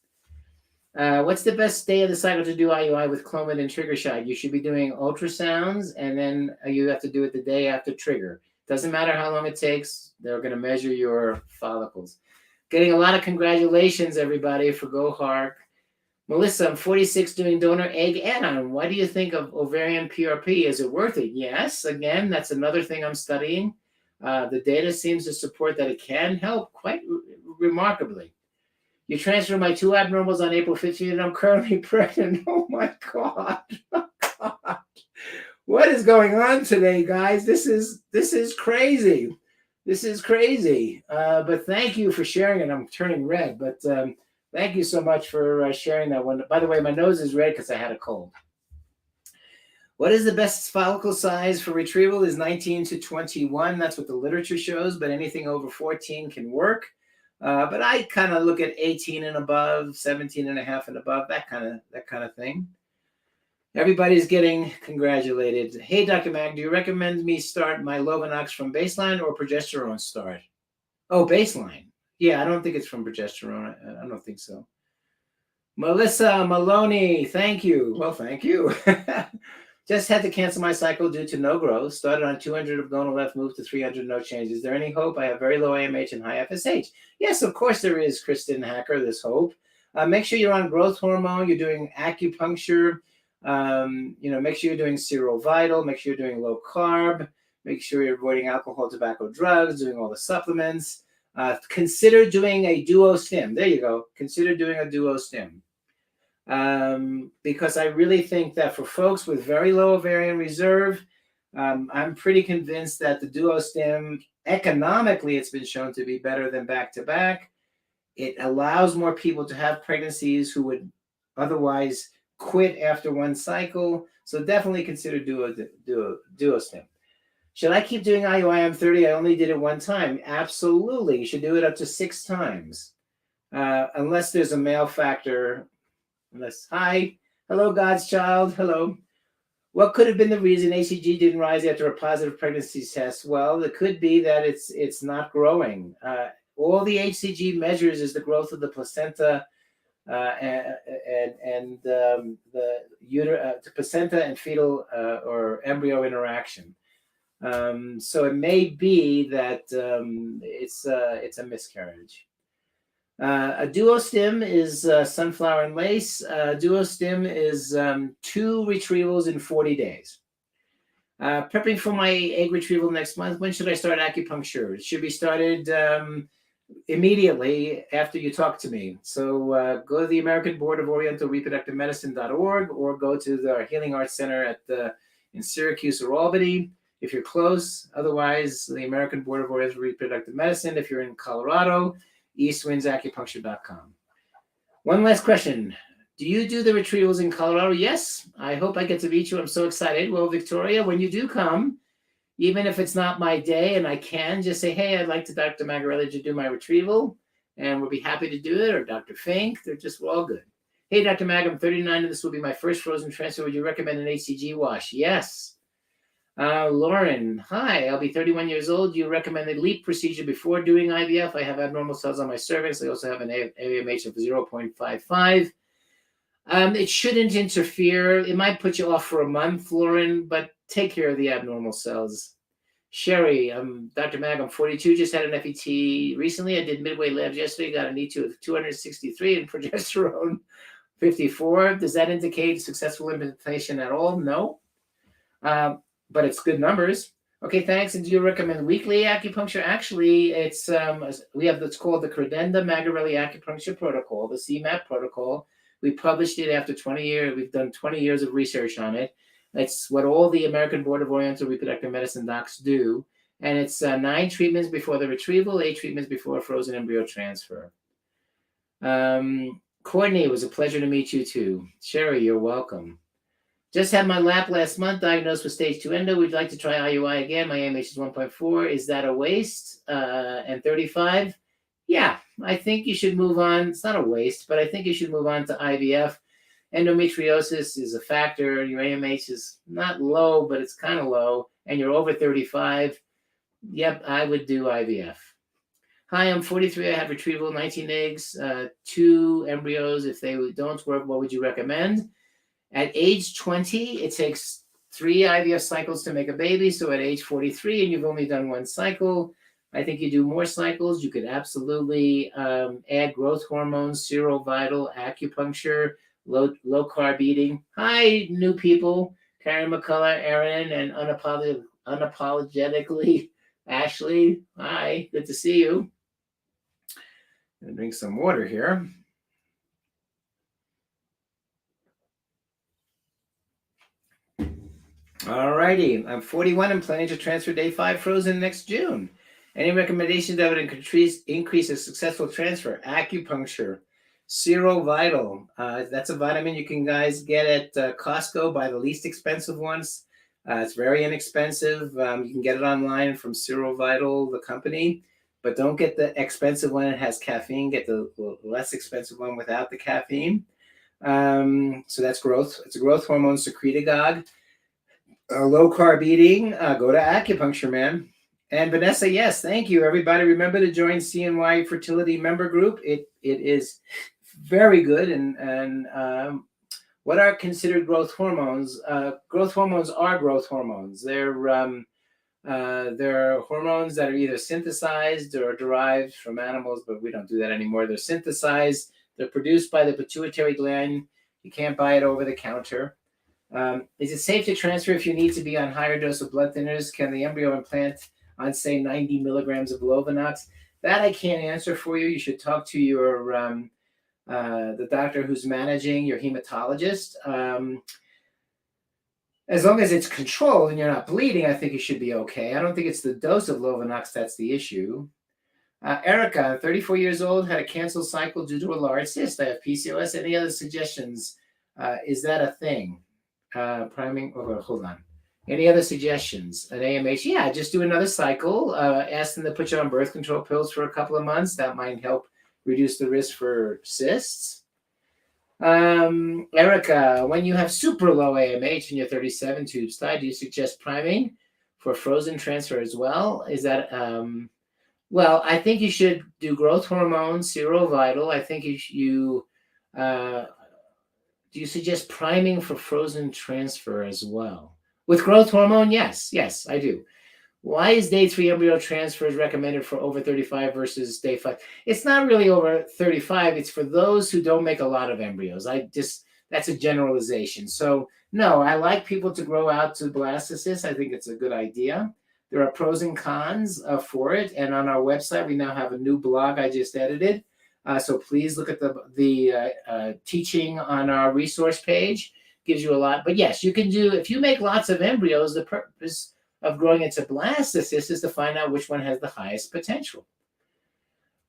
What's the best day of the cycle to do IUI with Clomid and trigger shot? You should be doing ultrasounds, and then you have to do it the day after trigger. Doesn't matter how long it takes. They're going to measure your follicles. Getting a lot of congratulations, everybody, for Go Hark. Melissa, I'm 46, doing donor egg add-on. What do you think of ovarian PRP? Is it worth it? Yes. Again, that's another thing I'm studying. The data seems to support that it can help quite remarkably. You transferred my 2 abnormals on April 15th, and I'm currently pregnant. Oh, my God. Oh, God. What is going on today, guys? This is crazy. This is crazy. But thank you for sharing it. I'm turning red, but thank you so much for sharing that one. By the way, my nose is red because I had a cold. What is the best follicle size for retrieval? Is 19 to 21. That's what the literature shows, but anything over 14 can work. But I kind of look at 18 and above, 17 and a half and above, that kind of thing. Everybody's getting congratulated. Hey, Dr. Mag, do you recommend me start my Lovenox from baseline or progesterone start? Oh, baseline. Yeah, I don't think it's from progesterone. I don't think so. Melissa Maloney, thank you. Well, thank you. Just had to cancel my cycle due to no growth. Started on 200 of gonal left, moved to 300, no change. Is there any hope? I have very low AMH and high FSH. Yes, of course there is, Kristen Hacker, there's hope. Make sure you're on growth hormone. You're doing acupuncture. Make sure you're doing Vital. Make sure you're doing low carb. Make sure you're avoiding alcohol, tobacco, drugs, doing all the supplements. Consider doing a Duo Stim. There you go. Consider doing a Duo Stim. Because I really think that for folks with very low ovarian reserve, I'm pretty convinced that the Duo Stim, economically, it's been shown to be better than back-to-back. It allows more people to have pregnancies who would otherwise quit after one cycle. So definitely consider Duo Stim. Should I keep doing IUI? I'm 30. I only did it one time. Absolutely. You should do it up to 6 times. Unless there's a male factor. Hi. Hello, God's child. Hello. What could have been the reason HCG didn't rise after a positive pregnancy test? Well, it could be that it's not growing. All the HCG measures is the growth of the placenta and the placenta and fetal or embryo interaction. So it may be that it's a miscarriage. A Duo Stim is sunflower and lace. Duo Stim is 2 retrievals in 40 days. Prepping for my egg retrieval next month. When should I start acupuncture? It should be started immediately after you talk to me. So go to the American Board of Oriental Reproductive Medicine.org or go to our Healing Arts Center in Syracuse or Albany if you're close. Otherwise, the American Board of Oriental Reproductive Medicine if you're in Colorado. eastwindsacupuncture.com. One last question. Do you do the retrievals in Colorado? Yes. I hope I get to meet you. I'm so excited. Well, Victoria, when you do come, even if it's not my day and I can, just say, hey, I'd like to Dr. Magarelli to do my retrieval, and we'll be happy to do it, or Dr. Fink. We're all good. Hey, Dr. Mag, I'm 39, and this will be my first frozen transfer. Would you recommend an HCG wash? Yes. Lauren, hi, I'll be 31 years old. You recommended LEAP procedure before doing IVF. I have abnormal cells on my cervix. I also have an AMH of 0.55. It shouldn't interfere. It might put you off for a month, Lauren, but take care of the abnormal cells. Sherry, Dr. Mag, I'm 42, just had an FET recently. I did midway labs yesterday, got an E2 of 263 and progesterone 54. Does that indicate successful implantation at all? No. But it's good numbers. Okay, thanks. And do you recommend weekly acupuncture? Actually, it's we have what's called the Credenda Magarelli Acupuncture Protocol, the CMAP protocol. We published it after 20 years. We've done 20 years of research on it. It's what all the American Board of Oriental Reproductive Medicine docs do. And it's 9 treatments before the retrieval, 8 treatments before frozen embryo transfer. Courtney, it was a pleasure to meet you too. Sherry, you're welcome. Just had my lap last month, diagnosed with stage 2 endo. We'd like to try IUI again. My AMH is 1.4. Is that a waste? And 35? Yeah, I think you should move on. It's not a waste, but I think you should move on to IVF. Endometriosis is a factor. Your AMH is not low, but it's kind of low. And you're over 35. Yep, I would do IVF. Hi, I'm 43. I have retrieval, 19 eggs, 2 embryos. If they don't work, what would you recommend? At age 20, it takes 3 IVF cycles to make a baby. So at age 43, and you've only done 1 cycle, I think you do more cycles. You could absolutely add growth hormones, serovital, acupuncture, low carb eating. Hi, new people. Karen McCullough, Erin, and unapologetically Ashley. Hi, good to see you. I'm going to drink some water here. All righty. I'm 41 and planning to transfer day 5 frozen next June. Any recommendations that would increase a successful transfer? Acupuncture, serovital. That's a vitamin you can guys get at Costco. Buy the least expensive ones. It's very inexpensive. You can get it online from Serovital, the company, but don't get the expensive one. It has caffeine. Get the less expensive one without the caffeine. So that's growth. It's a growth hormone secretagogue. Low carb eating. Go to acupuncture, man. And Vanessa, yes, thank you. Everybody, remember to join CNY Fertility member group. It is very good. And what are considered growth hormones? Growth hormones are growth hormones. They're hormones that are either synthesized or derived from animals, but we don't do that anymore. They're synthesized. They're produced by the pituitary gland. You can't buy it over the counter. Is it safe to transfer if you need to be on higher dose of blood thinners? Can the embryo implant on, say, 90 milligrams of Lovenox? That I can't answer for you. You should talk to your the doctor who's managing, your hematologist. As long as it's controlled and you're not bleeding, I think you should be okay. I don't think it's the dose of Lovenox that's the issue. Erica, 34 years old, had a canceled cycle due to a large cyst. I have PCOS. Any other suggestions? Is that a thing? Priming. Oh, hold on. Any other suggestions? An AMH? Yeah, just do another cycle. Ask them to put you on birth control pills for a couple of months. That might help reduce the risk for cysts. Erica, when you have super low AMH and you're 37 tubes tied, do you suggest priming for frozen transfer as well? Is that well, I think you should do growth hormone, serovital. I think you do you suggest priming for frozen transfer as well? With growth hormone, yes, I do. Why is day 3 embryo transfers recommended for over 35 versus day 5? It's not really over 35. It's for those who don't make a lot of embryos. That's a generalization. So no, I like people to grow out to blastocysts. I think it's a good idea. There are pros and cons for it. And on our website, we now have a new blog I just edited. So please look at the teaching on our resource page. Gives you a lot. But yes, you can do, if you make lots of embryos, the purpose of growing into blastocysts is to find out which one has the highest potential.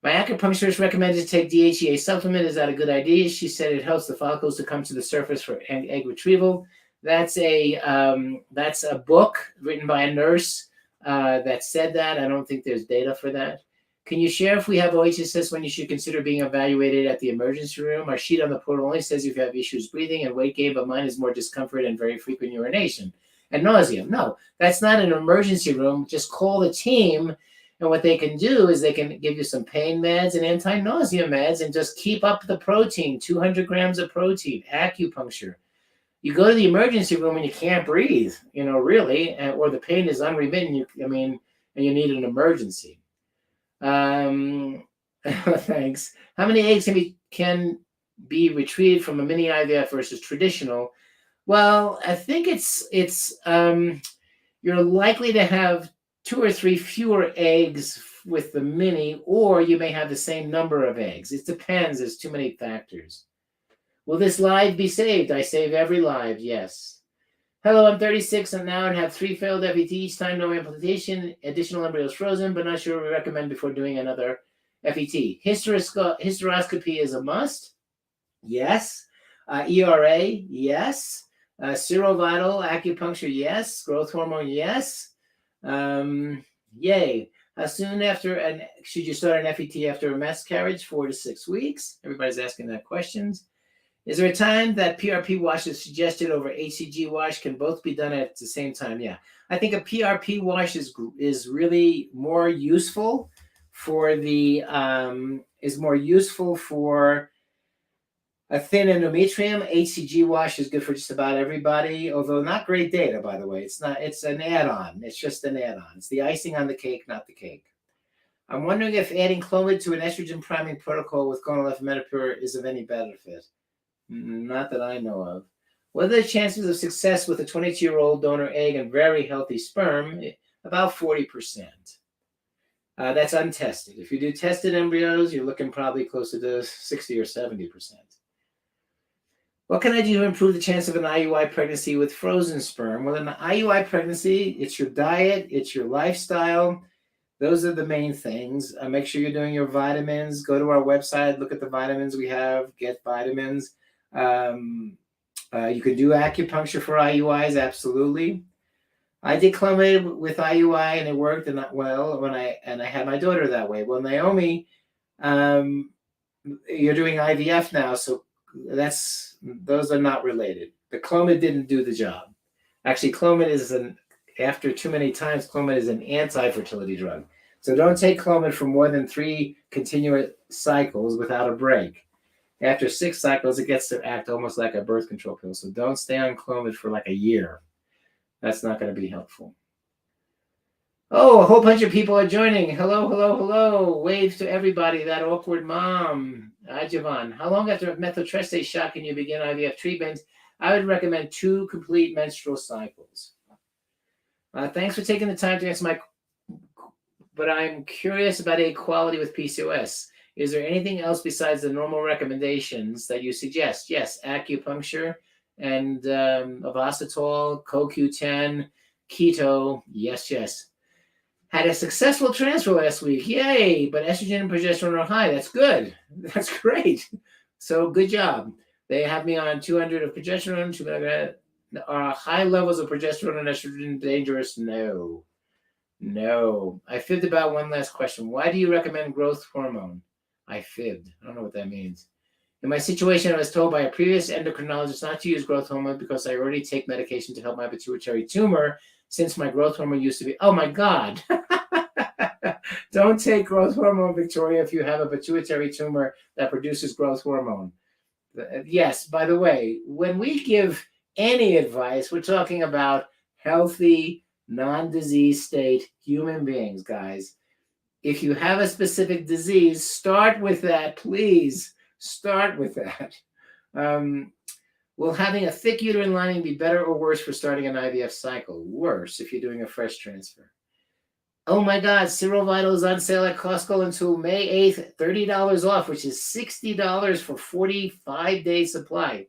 My acupuncturist recommended to take DHEA supplement. Is that a good idea? She said it helps the follicles to come to the surface for egg retrieval. That's a book written by a nurse that said that. I don't think there's data for that. Can you share if we have OHSS when you should consider being evaluated at the emergency room? Our sheet on the portal only says if you have issues breathing and weight gain, but mine is more discomfort and very frequent urination. ad nauseum. No, that's not an emergency room. Just call the team, and what they can do is they can give you some pain meds and anti-nausea meds and just keep up the protein, 200 grams of protein, acupuncture. You go to the emergency room and you can't breathe, really, or the pain is unremitting, and you need an emergency. Thanks. How many eggs can be retrieved from a mini IVF versus traditional? Well, I think it's you're likely to have 2 or 3 fewer eggs with the mini, or you may have the same number of eggs. It depends. There's too many factors. Will this live be saved? I save every live, yes. Hello, I'm 36 and now and have 3 failed FET each time, no implantation, additional embryos frozen, but not sure what we recommend before doing another FET. Hysteroscopy is a must. Yes. ERA, yes. Serovital, acupuncture, yes. Growth hormone, yes. Yay. How soon after should you start an FET after a miscarriage? 4 to 6 weeks. Everybody's asking that questions. Is there a time that PRP wash is suggested over HCG wash? Can both be done at the same time? Yeah. I think a PRP wash is really more useful for the a thin endometrium. HCG wash is good for just about everybody, although not great data, by the way. It's an add-on. It's just an add-on. It's the icing on the cake, not the cake. I'm wondering if adding Clomid to an estrogen priming protocol with gonal Menopur is of any benefit. Not that I know of. What are the chances of success with a 22-year-old donor egg and very healthy sperm? About 40%. That's untested. If you do tested embryos, you're looking probably closer to 60 or 70%. What can I do to improve the chance of an IUI pregnancy with frozen sperm? Well, in an IUI pregnancy, it's your diet, it's your lifestyle. Those are the main things. Make sure you're doing your vitamins. Go to our website, look at the vitamins we have, get vitamins. You could do acupuncture for IUIs, absolutely. I did Clomid with IUI and it worked well when I had my daughter that way. Well, Naomi, you're doing IVF now, so those are not related. The Clomid didn't do the job. Actually, Clomid after too many times, Clomid is an anti-fertility drug. So don't take Clomid for more than 3 continuous cycles without a break. After 6 cycles, it gets to act almost like a birth control pill. So don't stay on Clomid for like a year. That's not going to be helpful. Oh, a whole bunch of people are joining. Hello, hello, hello. Wave to everybody, that awkward mom. Ajavan, how long after a methotrexate shot can you begin IVF treatment? I would recommend 2 complete menstrual cycles. Thanks for taking the time to answer but I'm curious about equality with PCOS. Is there anything else besides the normal recommendations that you suggest? Yes, acupuncture and Avasitol, CoQ10, keto. Yes. Had a successful transfer last week. Yay! But estrogen and progesterone are high. That's good. That's great. So good job. They have me on 200 of progesterone. Are high levels of progesterone and estrogen dangerous? No. I fibbed about one last question. Why do you recommend growth hormone? I fibbed. I don't know what that means. In my situation, I was told by a previous endocrinologist not to use growth hormone because I already take medication to help my pituitary tumor since my growth hormone used to be. Oh my God. Don't take growth hormone, Victoria, if you have a pituitary tumor that produces growth hormone. Yes, by the way, when we give any advice, we're talking about healthy, non-disease state human beings, guys. If you have a specific disease, start with that, please. Start with that. Will having a thick uterine lining be better or worse for starting an IVF cycle? Worse if you're doing a fresh transfer. Oh my God, Serovital is on sale at Costco until May 8th, $30 off, which is $60 for 45-day supply.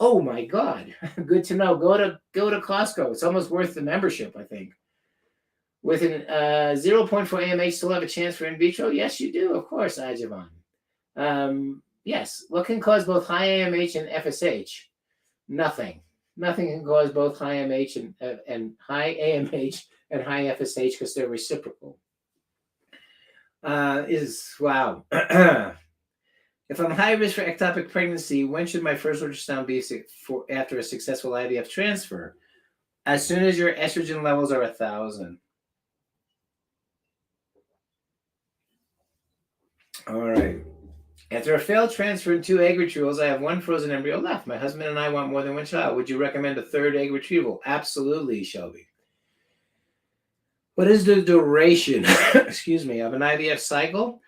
Oh my God, good to know. Go to Costco. It's almost worth the membership, I think. With an 0.4 AMH, still have a chance for in vitro? Yes, you do, of course, Ajavan. Yes. What can cause both high AMH and FSH? Nothing. Nothing can cause both high AMH and high AMH and high FSH because they're reciprocal. Wow. If I'm high risk for ectopic pregnancy, when should my first ultrasound be after a successful IVF transfer? As soon as your estrogen levels are 1,000. All right. After a failed transfer and 2 egg retrievals, I have 1 frozen embryo left. My husband and I want more than 1 child. Would you recommend a 3rd egg retrieval? Absolutely, Shelby. What is the duration, excuse me, of an IVF cycle?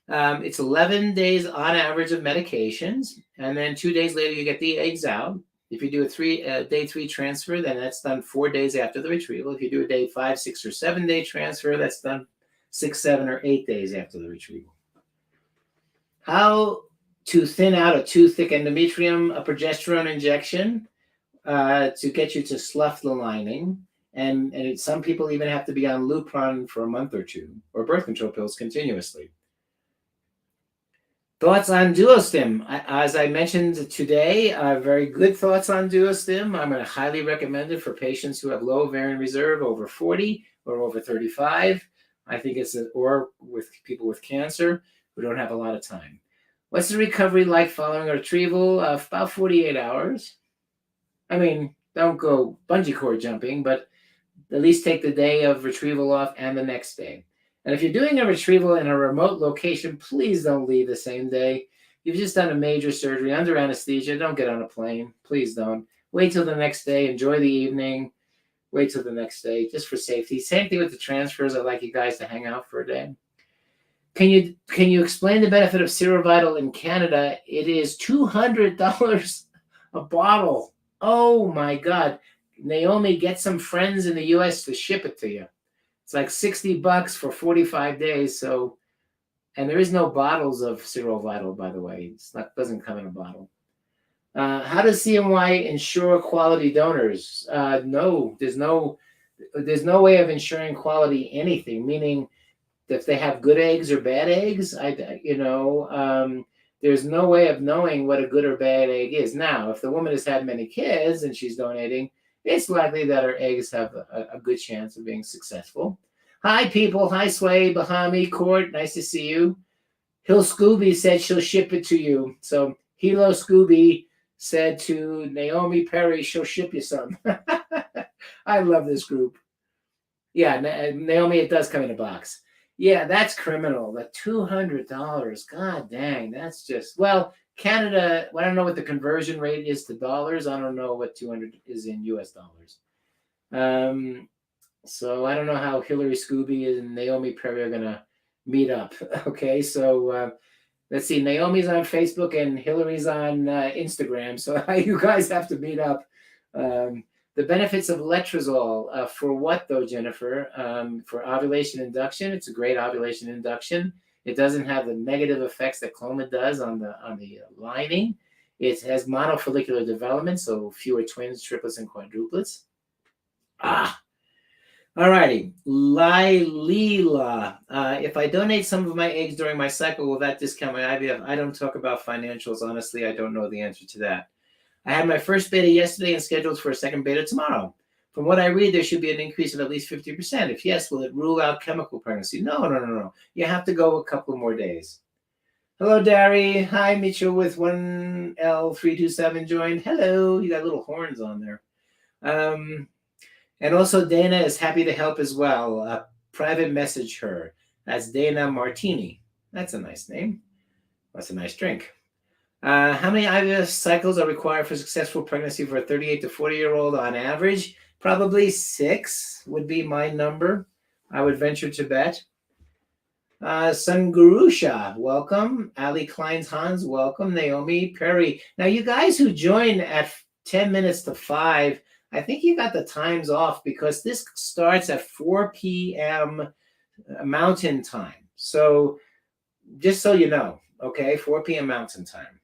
It's 11 days on average of medications, and then 2 days later you get the eggs out. If you do a day 3 transfer, then that's done 4 days after the retrieval. If you do a day 5, 6, or 7 day transfer, that's done 6, 7, or 8 days after the retrieval. How to thin out a too thick endometrium? A progesterone injection to get you to slough the lining. And some people even have to be on Lupron for a month or 2, or birth control pills continuously. Thoughts on Duo Stim? As I mentioned today, very good thoughts on Duo Stim. I'm going to highly recommend it for patients who have low ovarian reserve over 40 or over 35. I think or with people with cancer who don't have a lot of time. What's the recovery like following a retrieval? About 48 hours. I mean, don't go bungee cord jumping, but at least take the day of retrieval off and the next day. And if you're doing a retrieval in a remote location, please don't leave the same day. You've just done a major surgery under anesthesia. Don't get on a plane. Please don't. Wait till the next day. Enjoy the evening. Wait till the next day, just for safety. Same thing with the transfers. I'd like you guys to hang out for a day. Can you explain the benefit of Serovital in Canada? It is $200 a bottle. Oh my God. Naomi, get some friends in the US to ship it to you. It's like $60 for 45 days. So, and there is no bottles of Serovital, by the way. Doesn't come in a bottle. How does CNY ensure quality donors? No, there's no way of ensuring quality anything. Meaning, if they have good eggs or bad eggs, there's no way of knowing what a good or bad egg is. Now, if the woman has had many kids and she's donating, it's likely that her eggs have a good chance of being successful. Hi, people. Hi, Sway, Bahami, Court. Nice to see you. Hill Scooby said she'll ship it to you. So Hilo Scooby said to Naomi Perry, she'll ship you some. I love this group. Yeah, Naomi, it does come in a box. Yeah, that's criminal. The $200. God dang, that's just, well, Canada, I don't know what the conversion rate is to dollars. I don't know what 200 is in US dollars. So I don't know how Hillary Scooby and Naomi Perry are going to meet up. Okay, so let's see. Naomi's on Facebook and Hillary's on Instagram. So you guys have to meet up. The benefits of Letrozole, for what though, Jennifer? For ovulation induction. It's a great ovulation induction. It doesn't have the negative effects that Clomid does on the lining. It has monofollicular development, so fewer twins, triplets, and quadruplets. All righty. Lila. If I donate some of my eggs during my cycle, will that discount my IVF? I don't talk about financials. Honestly, I don't know the answer to that. I had my first beta yesterday and scheduled for a second beta tomorrow. From what I read, there should be an increase of at least 50%. If yes, will it rule out chemical pregnancy? No. You have to go a couple more days. Hello, Dari. Hi, Mitchell with 1L327 joined. Hello. You got little horns on there. And also Dana is happy to help as well. Private message her. That's Dana Martini. That's a nice name. That's a nice drink. How many IVF cycles are required for successful pregnancy for a 38 to 40-year-old on average? Probably 6 would be my number. I would venture to bet. Sungurusha, welcome. Ali Kleins Hans, welcome. Naomi Perry. Now, you guys who join at 10 minutes to 5, I think you got the times off because this starts at 4 p.m. Mountain time. So just so you know, okay, 4 p.m. Mountain time.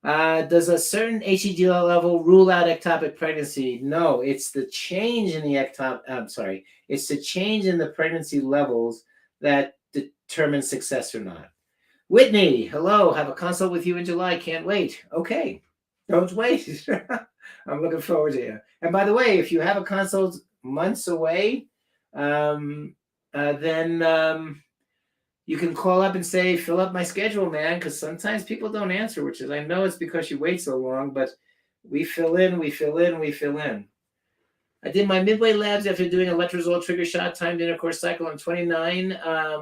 Does a certain HCG level rule out ectopic pregnancy? No, it's the change in the it's the change in the pregnancy levels that determines success or not. Whitney, hello, have a consult with you in July. Can't wait. Okay, don't wait. I'm looking forward to you. And by the way, if you have a consult months away, then you can call up and say, fill up my schedule, man, because sometimes people don't answer, which is, I know it's because you wait so long, but we fill in. I did my midway labs after doing a letrozole trigger shot timed intercourse cycle on 29.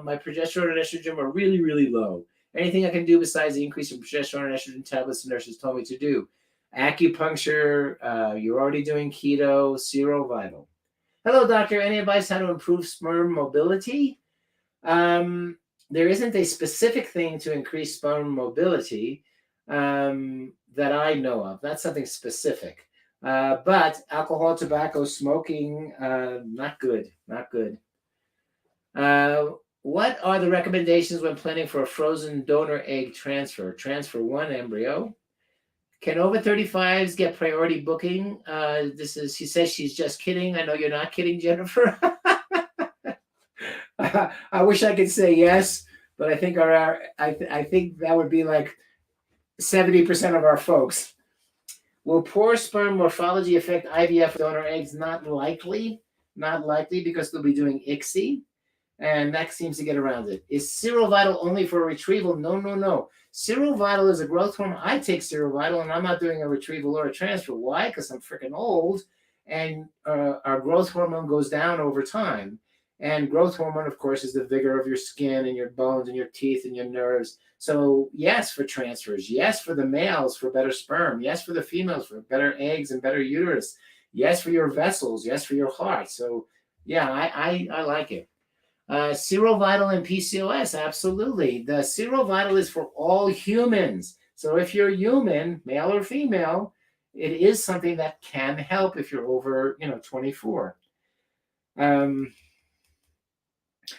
My progesterone and estrogen were really, really low. Anything I can do besides the increase in progesterone and estrogen tablets the nurses told me to do? Acupuncture, you're already doing keto, Vital. Hello, doctor. Any advice how to improve sperm mobility? There isn't a specific thing to increase sperm mobility that I know of. That's something specific. But alcohol, tobacco, smoking, not good, not good. What are the recommendations when planning for a frozen donor egg transfer? Transfer 1 embryo. Can over 35s get priority booking? She says she's just kidding. I know you're not kidding, Jennifer. I wish I could say yes, but I think I think that would be like 70% of our folks. Will poor sperm morphology affect IVF donor eggs? Not likely because they'll be doing ICSI, and that seems to get around it. Is Vital only for retrieval? No. Vital is a growth hormone. I take Vital, and I'm not doing a retrieval or a transfer. Why? Because I'm freaking old, and our growth hormone goes down over time. And growth hormone, of course, is the vigor of your skin and your bones and your teeth and your nerves. So yes, for transfers. Yes, for the males, for better sperm. Yes, for the females, for better eggs and better uterus. Yes, for your vessels. Yes, for your heart. So yeah, I like it. Vital and PCOS, absolutely. The Vital is for all humans. So if you're human, male or female, it is something that can help if you're over, 24.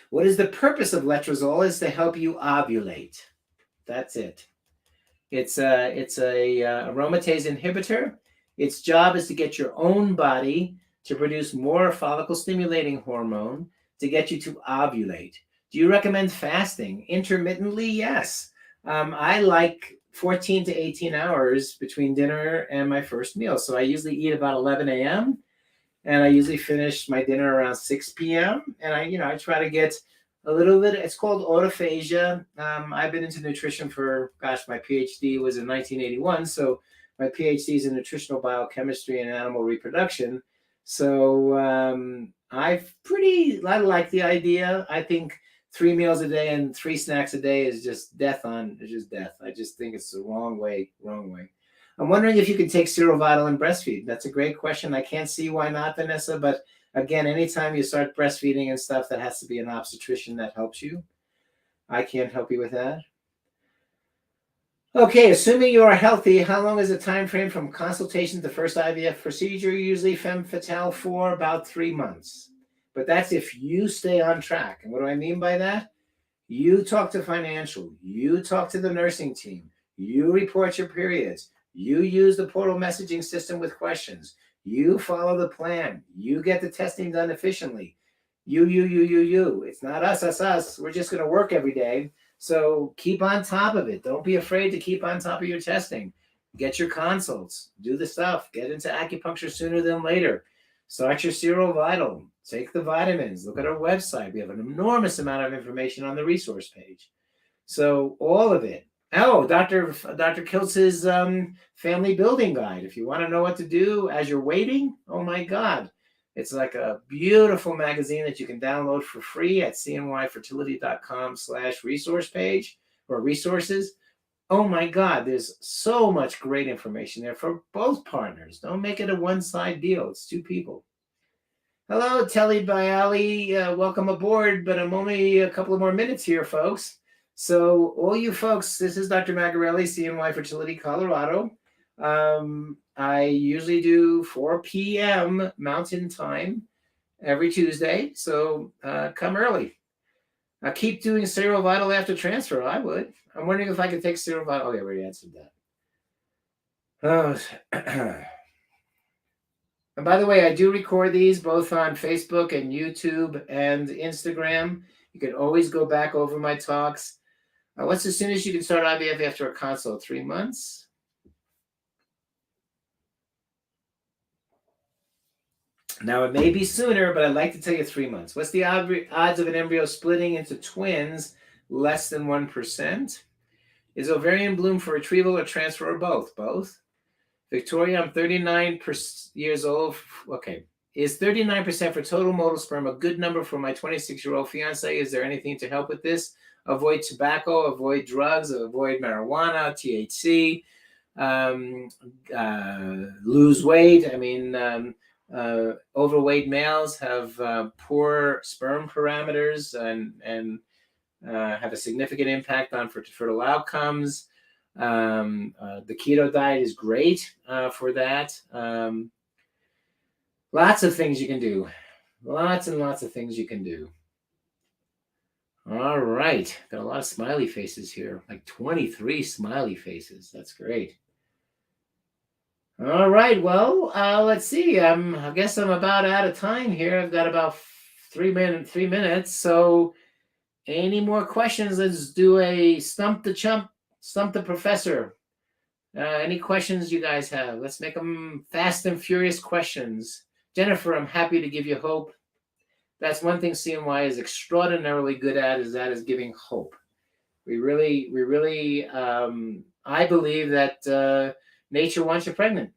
What is the purpose of letrozole? Is to help you ovulate. That's it. It's a aromatase inhibitor. Its job is to get your own body to produce more follicle stimulating hormone to get you to ovulate. Do you recommend fasting? Intermittently, yes. I like 14 to 18 hours between dinner and my first meal. So I usually eat about 11 a.m. and I usually finish my dinner around 6 p.m. And I try to get a little bit. It's called autophagia. I've been into nutrition for, my PhD was in 1981. So my PhD is in nutritional biochemistry and animal reproduction. So I like the idea. I think 3 meals a day and 3 snacks a day is just death. I just think it's the wrong way. I'm wondering if you can take Vital and breastfeed. That's a great question. I can't see why not, Vanessa, but again, anytime you start breastfeeding and stuff, that has to be an obstetrician that helps you. I can't help you with that. Okay, assuming you are healthy, how long is the time frame from consultation to first IVF procedure? Usually femme fatale for about 3 months. But that's if you stay on track. And what do I mean by that? You talk to financial, you talk to the nursing team, you report your periods, you use the portal messaging system with questions, you follow the plan, you get the testing done efficiently. You. It's not us. We're just going to work every day. So keep on top of it. Don't be afraid to keep on top of your testing. Get your consults, do the stuff, get into acupuncture sooner than later. Start your Vital, take the vitamins, look at our website. We have an enormous amount of information on the resource page. So all of it. Oh, Dr. Kiltz's family building guide. If you want to know what to do as you're waiting, oh my God. It's like a beautiful magazine that you can download for free at cnyfertility.com/resource page or resources. Oh my God, there's so much great information there for both partners. Don't make it a one-side deal. It's 2 people. Hello, Telly Bialy. Welcome aboard, but I'm only a couple of more minutes here, folks. So all you folks, this is Dr. Magarelli, CNY Fertility, Colorado. I usually do 4 p.m. Mountain Time every Tuesday. So come early. I keep doing Vital after transfer. I would. I'm wondering if I could take Vital. Oh, yeah, I already answered that. Oh. And by the way, I do record these both on Facebook and YouTube and Instagram. You can always go back over my talks. What's as soon as you can start IVF after a consult? 3 months? Now, it may be sooner, but I'd like to tell you 3 months. What's the odds of an embryo splitting into twins? Less than 1%. Is ovarian bloom for retrieval or transfer or both? Both. Victoria, I'm 39 years old. Okay. Is 39% for total motile sperm a good number for my 26-year-old fiance? Is there anything to help with this? Avoid tobacco, avoid drugs, avoid marijuana, THC, lose weight. I mean, overweight males have poor sperm parameters and have a significant impact on fertile outcomes. The keto diet is great for that. Lots of things you can do. Lots and lots of things you can do. All right. Got a lot of smiley faces here, like 23 smiley faces. That's great. All right. Well, let's see. I guess I'm about out of time here. I've got about 3 minutes. So any more questions? Let's do a stump the chump, stump the professor. Any questions you guys have? Let's make them fast and furious questions. Jennifer, I'm happy to give you hope. That's one thing CNY is extraordinarily good at, is giving hope. We really, I believe that nature wants you pregnant.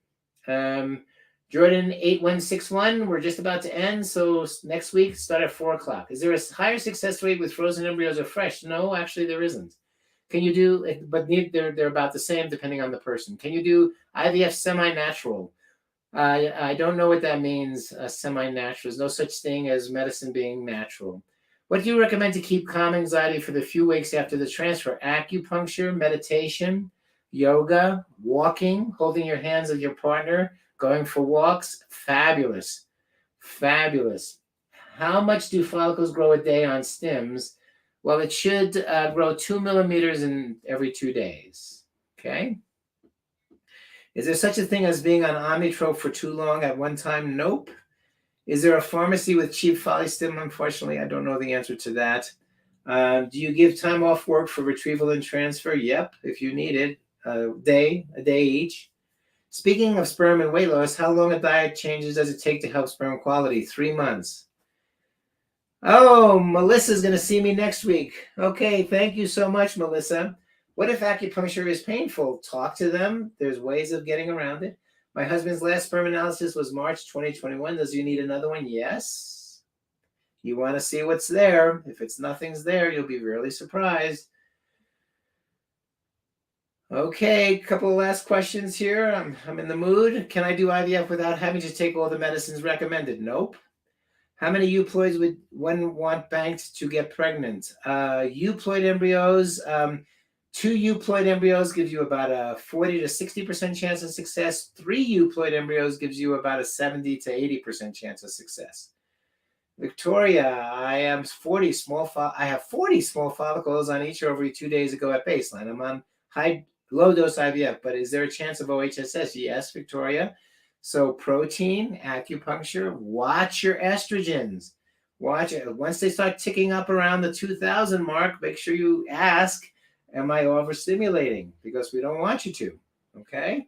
Jordan 8161, we're just about to end. So next week, start at 4 o'clock. Is there a higher success rate with frozen embryos or fresh? No, actually there isn't. Can you do, but they're about the same depending on the person. Can you do IVF semi-natural? I don't know what that means, semi-natural. There's no such thing as medicine being natural. What do you recommend to keep calm anxiety for the few weeks after the transfer? Acupuncture, meditation, yoga, walking, holding your hands of your partner, going for walks. Fabulous. Fabulous. How much do follicles grow a day on stims? Well, it should grow 2 millimeters in every 2 days. Okay. Is there such a thing as being on Omnitrope for too long at one time? Nope. Is there a pharmacy with cheap FoliStim? Unfortunately, I don't know the answer to that. Do you give time off work for retrieval and transfer? Yep, if you need it. A day each. Speaking of sperm and weight loss, how long a diet changes does it take to help sperm quality? 3 months. Oh, Melissa's going to see me next week. Okay, thank you so much, Melissa. What if acupuncture is painful? Talk to them. There's ways of getting around it. My husband's last sperm analysis was March 2021. Does he need another one? Yes. You want to see what's there. If it's nothing's there, you'll be really surprised. Okay, couple of last questions here. I'm in the mood. Can I do IVF without having to take all the medicines recommended? Nope. How many euploids would one want banked to get pregnant? Euploid embryos, 2 euploid embryos gives you about a 40 to 60% chance of success. 3 euploid embryos gives you about a 70 to 80% chance of success. Victoria, I have 40 small follicles on each ovary 2 days ago at baseline. I'm on low dose IVF, but is there a chance of OHSS? Yes, Victoria. So protein, acupuncture, watch your estrogens. Watch it. Once they start ticking up around the 2000 mark, make sure you ask, am I overstimulating? Because we don't want you to, okay?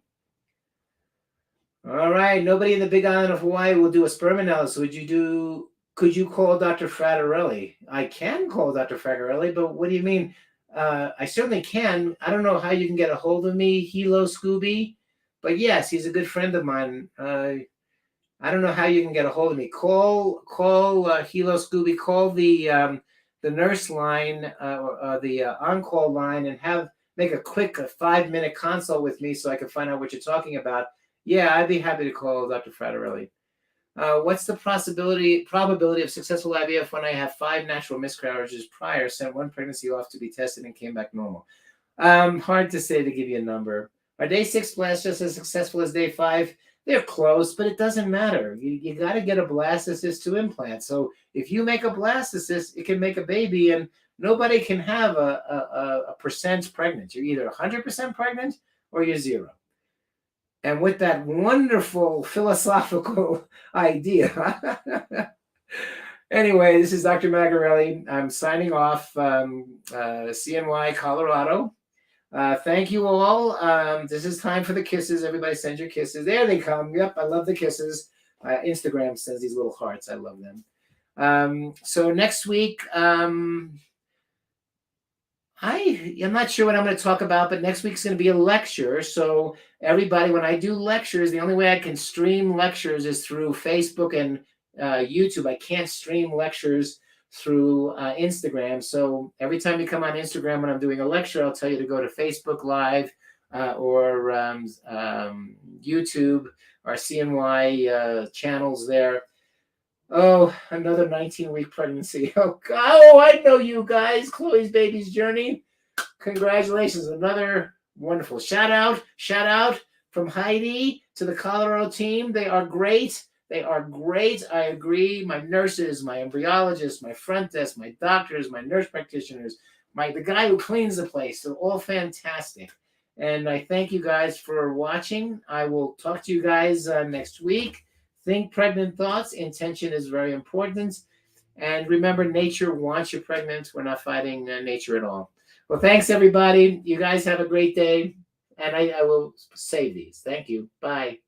All right, nobody in the Big Island of Hawaii will do a sperm analysis. Could you call Dr. Fratarelli? I can call Dr. Fratarelli, but what do you mean? I certainly can. I don't know how you can get a hold of me, Hilo Scooby, but yes, he's a good friend of mine. I don't know how you can get a hold of me. Call Hilo Scooby. Call the nurse line or the on-call line and make a quick 5-minute consult with me so I can find out what you're talking about. Yeah, I'd be happy to call Dr. Fratarelli. What's the probability of successful IVF when I have 5 natural miscarriages prior, sent 1 pregnancy off to be tested and came back normal? Hard to say, to give you a number. Are day 6 blasts just as successful as day 5? They're close, but it doesn't matter. You got to get a blastocyst to implant. So if you make a blastocyst, it can make a baby, and nobody can have a percent pregnant. You're either 100% pregnant or you're 0. And with that wonderful philosophical idea, anyway, this is Dr. Magarelli. I'm signing off, CNY, Colorado. Thank you all. This is time for the kisses. Everybody send your kisses. There they come. Yep, I love the kisses. Instagram sends these little hearts. I love them. So next week, I'm not sure what I'm going to talk about, but next week's going to be a lecture. So everybody, when I do lectures, the only way I can stream lectures is through Facebook and YouTube. I can't stream lectures through Instagram. So every time you come on Instagram when I'm doing a lecture, I'll tell you to go to Facebook Live or YouTube or CNY channels there. Oh, another 19-week pregnancy. Oh, God. Oh, I know you guys. Chloe's baby's journey. Congratulations. Another wonderful shout out from Heidi to the Colorado team. They are great. They are great. I agree. My nurses, my embryologists, my front desk, my doctors, my nurse practitioners, the guy who cleans the place. They're all fantastic. And I thank you guys for watching. I will talk to you guys next week. Think pregnant thoughts. Intention is very important. And remember, nature wants you pregnant. We're not fighting nature at all. Well, thanks, everybody. You guys have a great day. And I will save these. Thank you. Bye.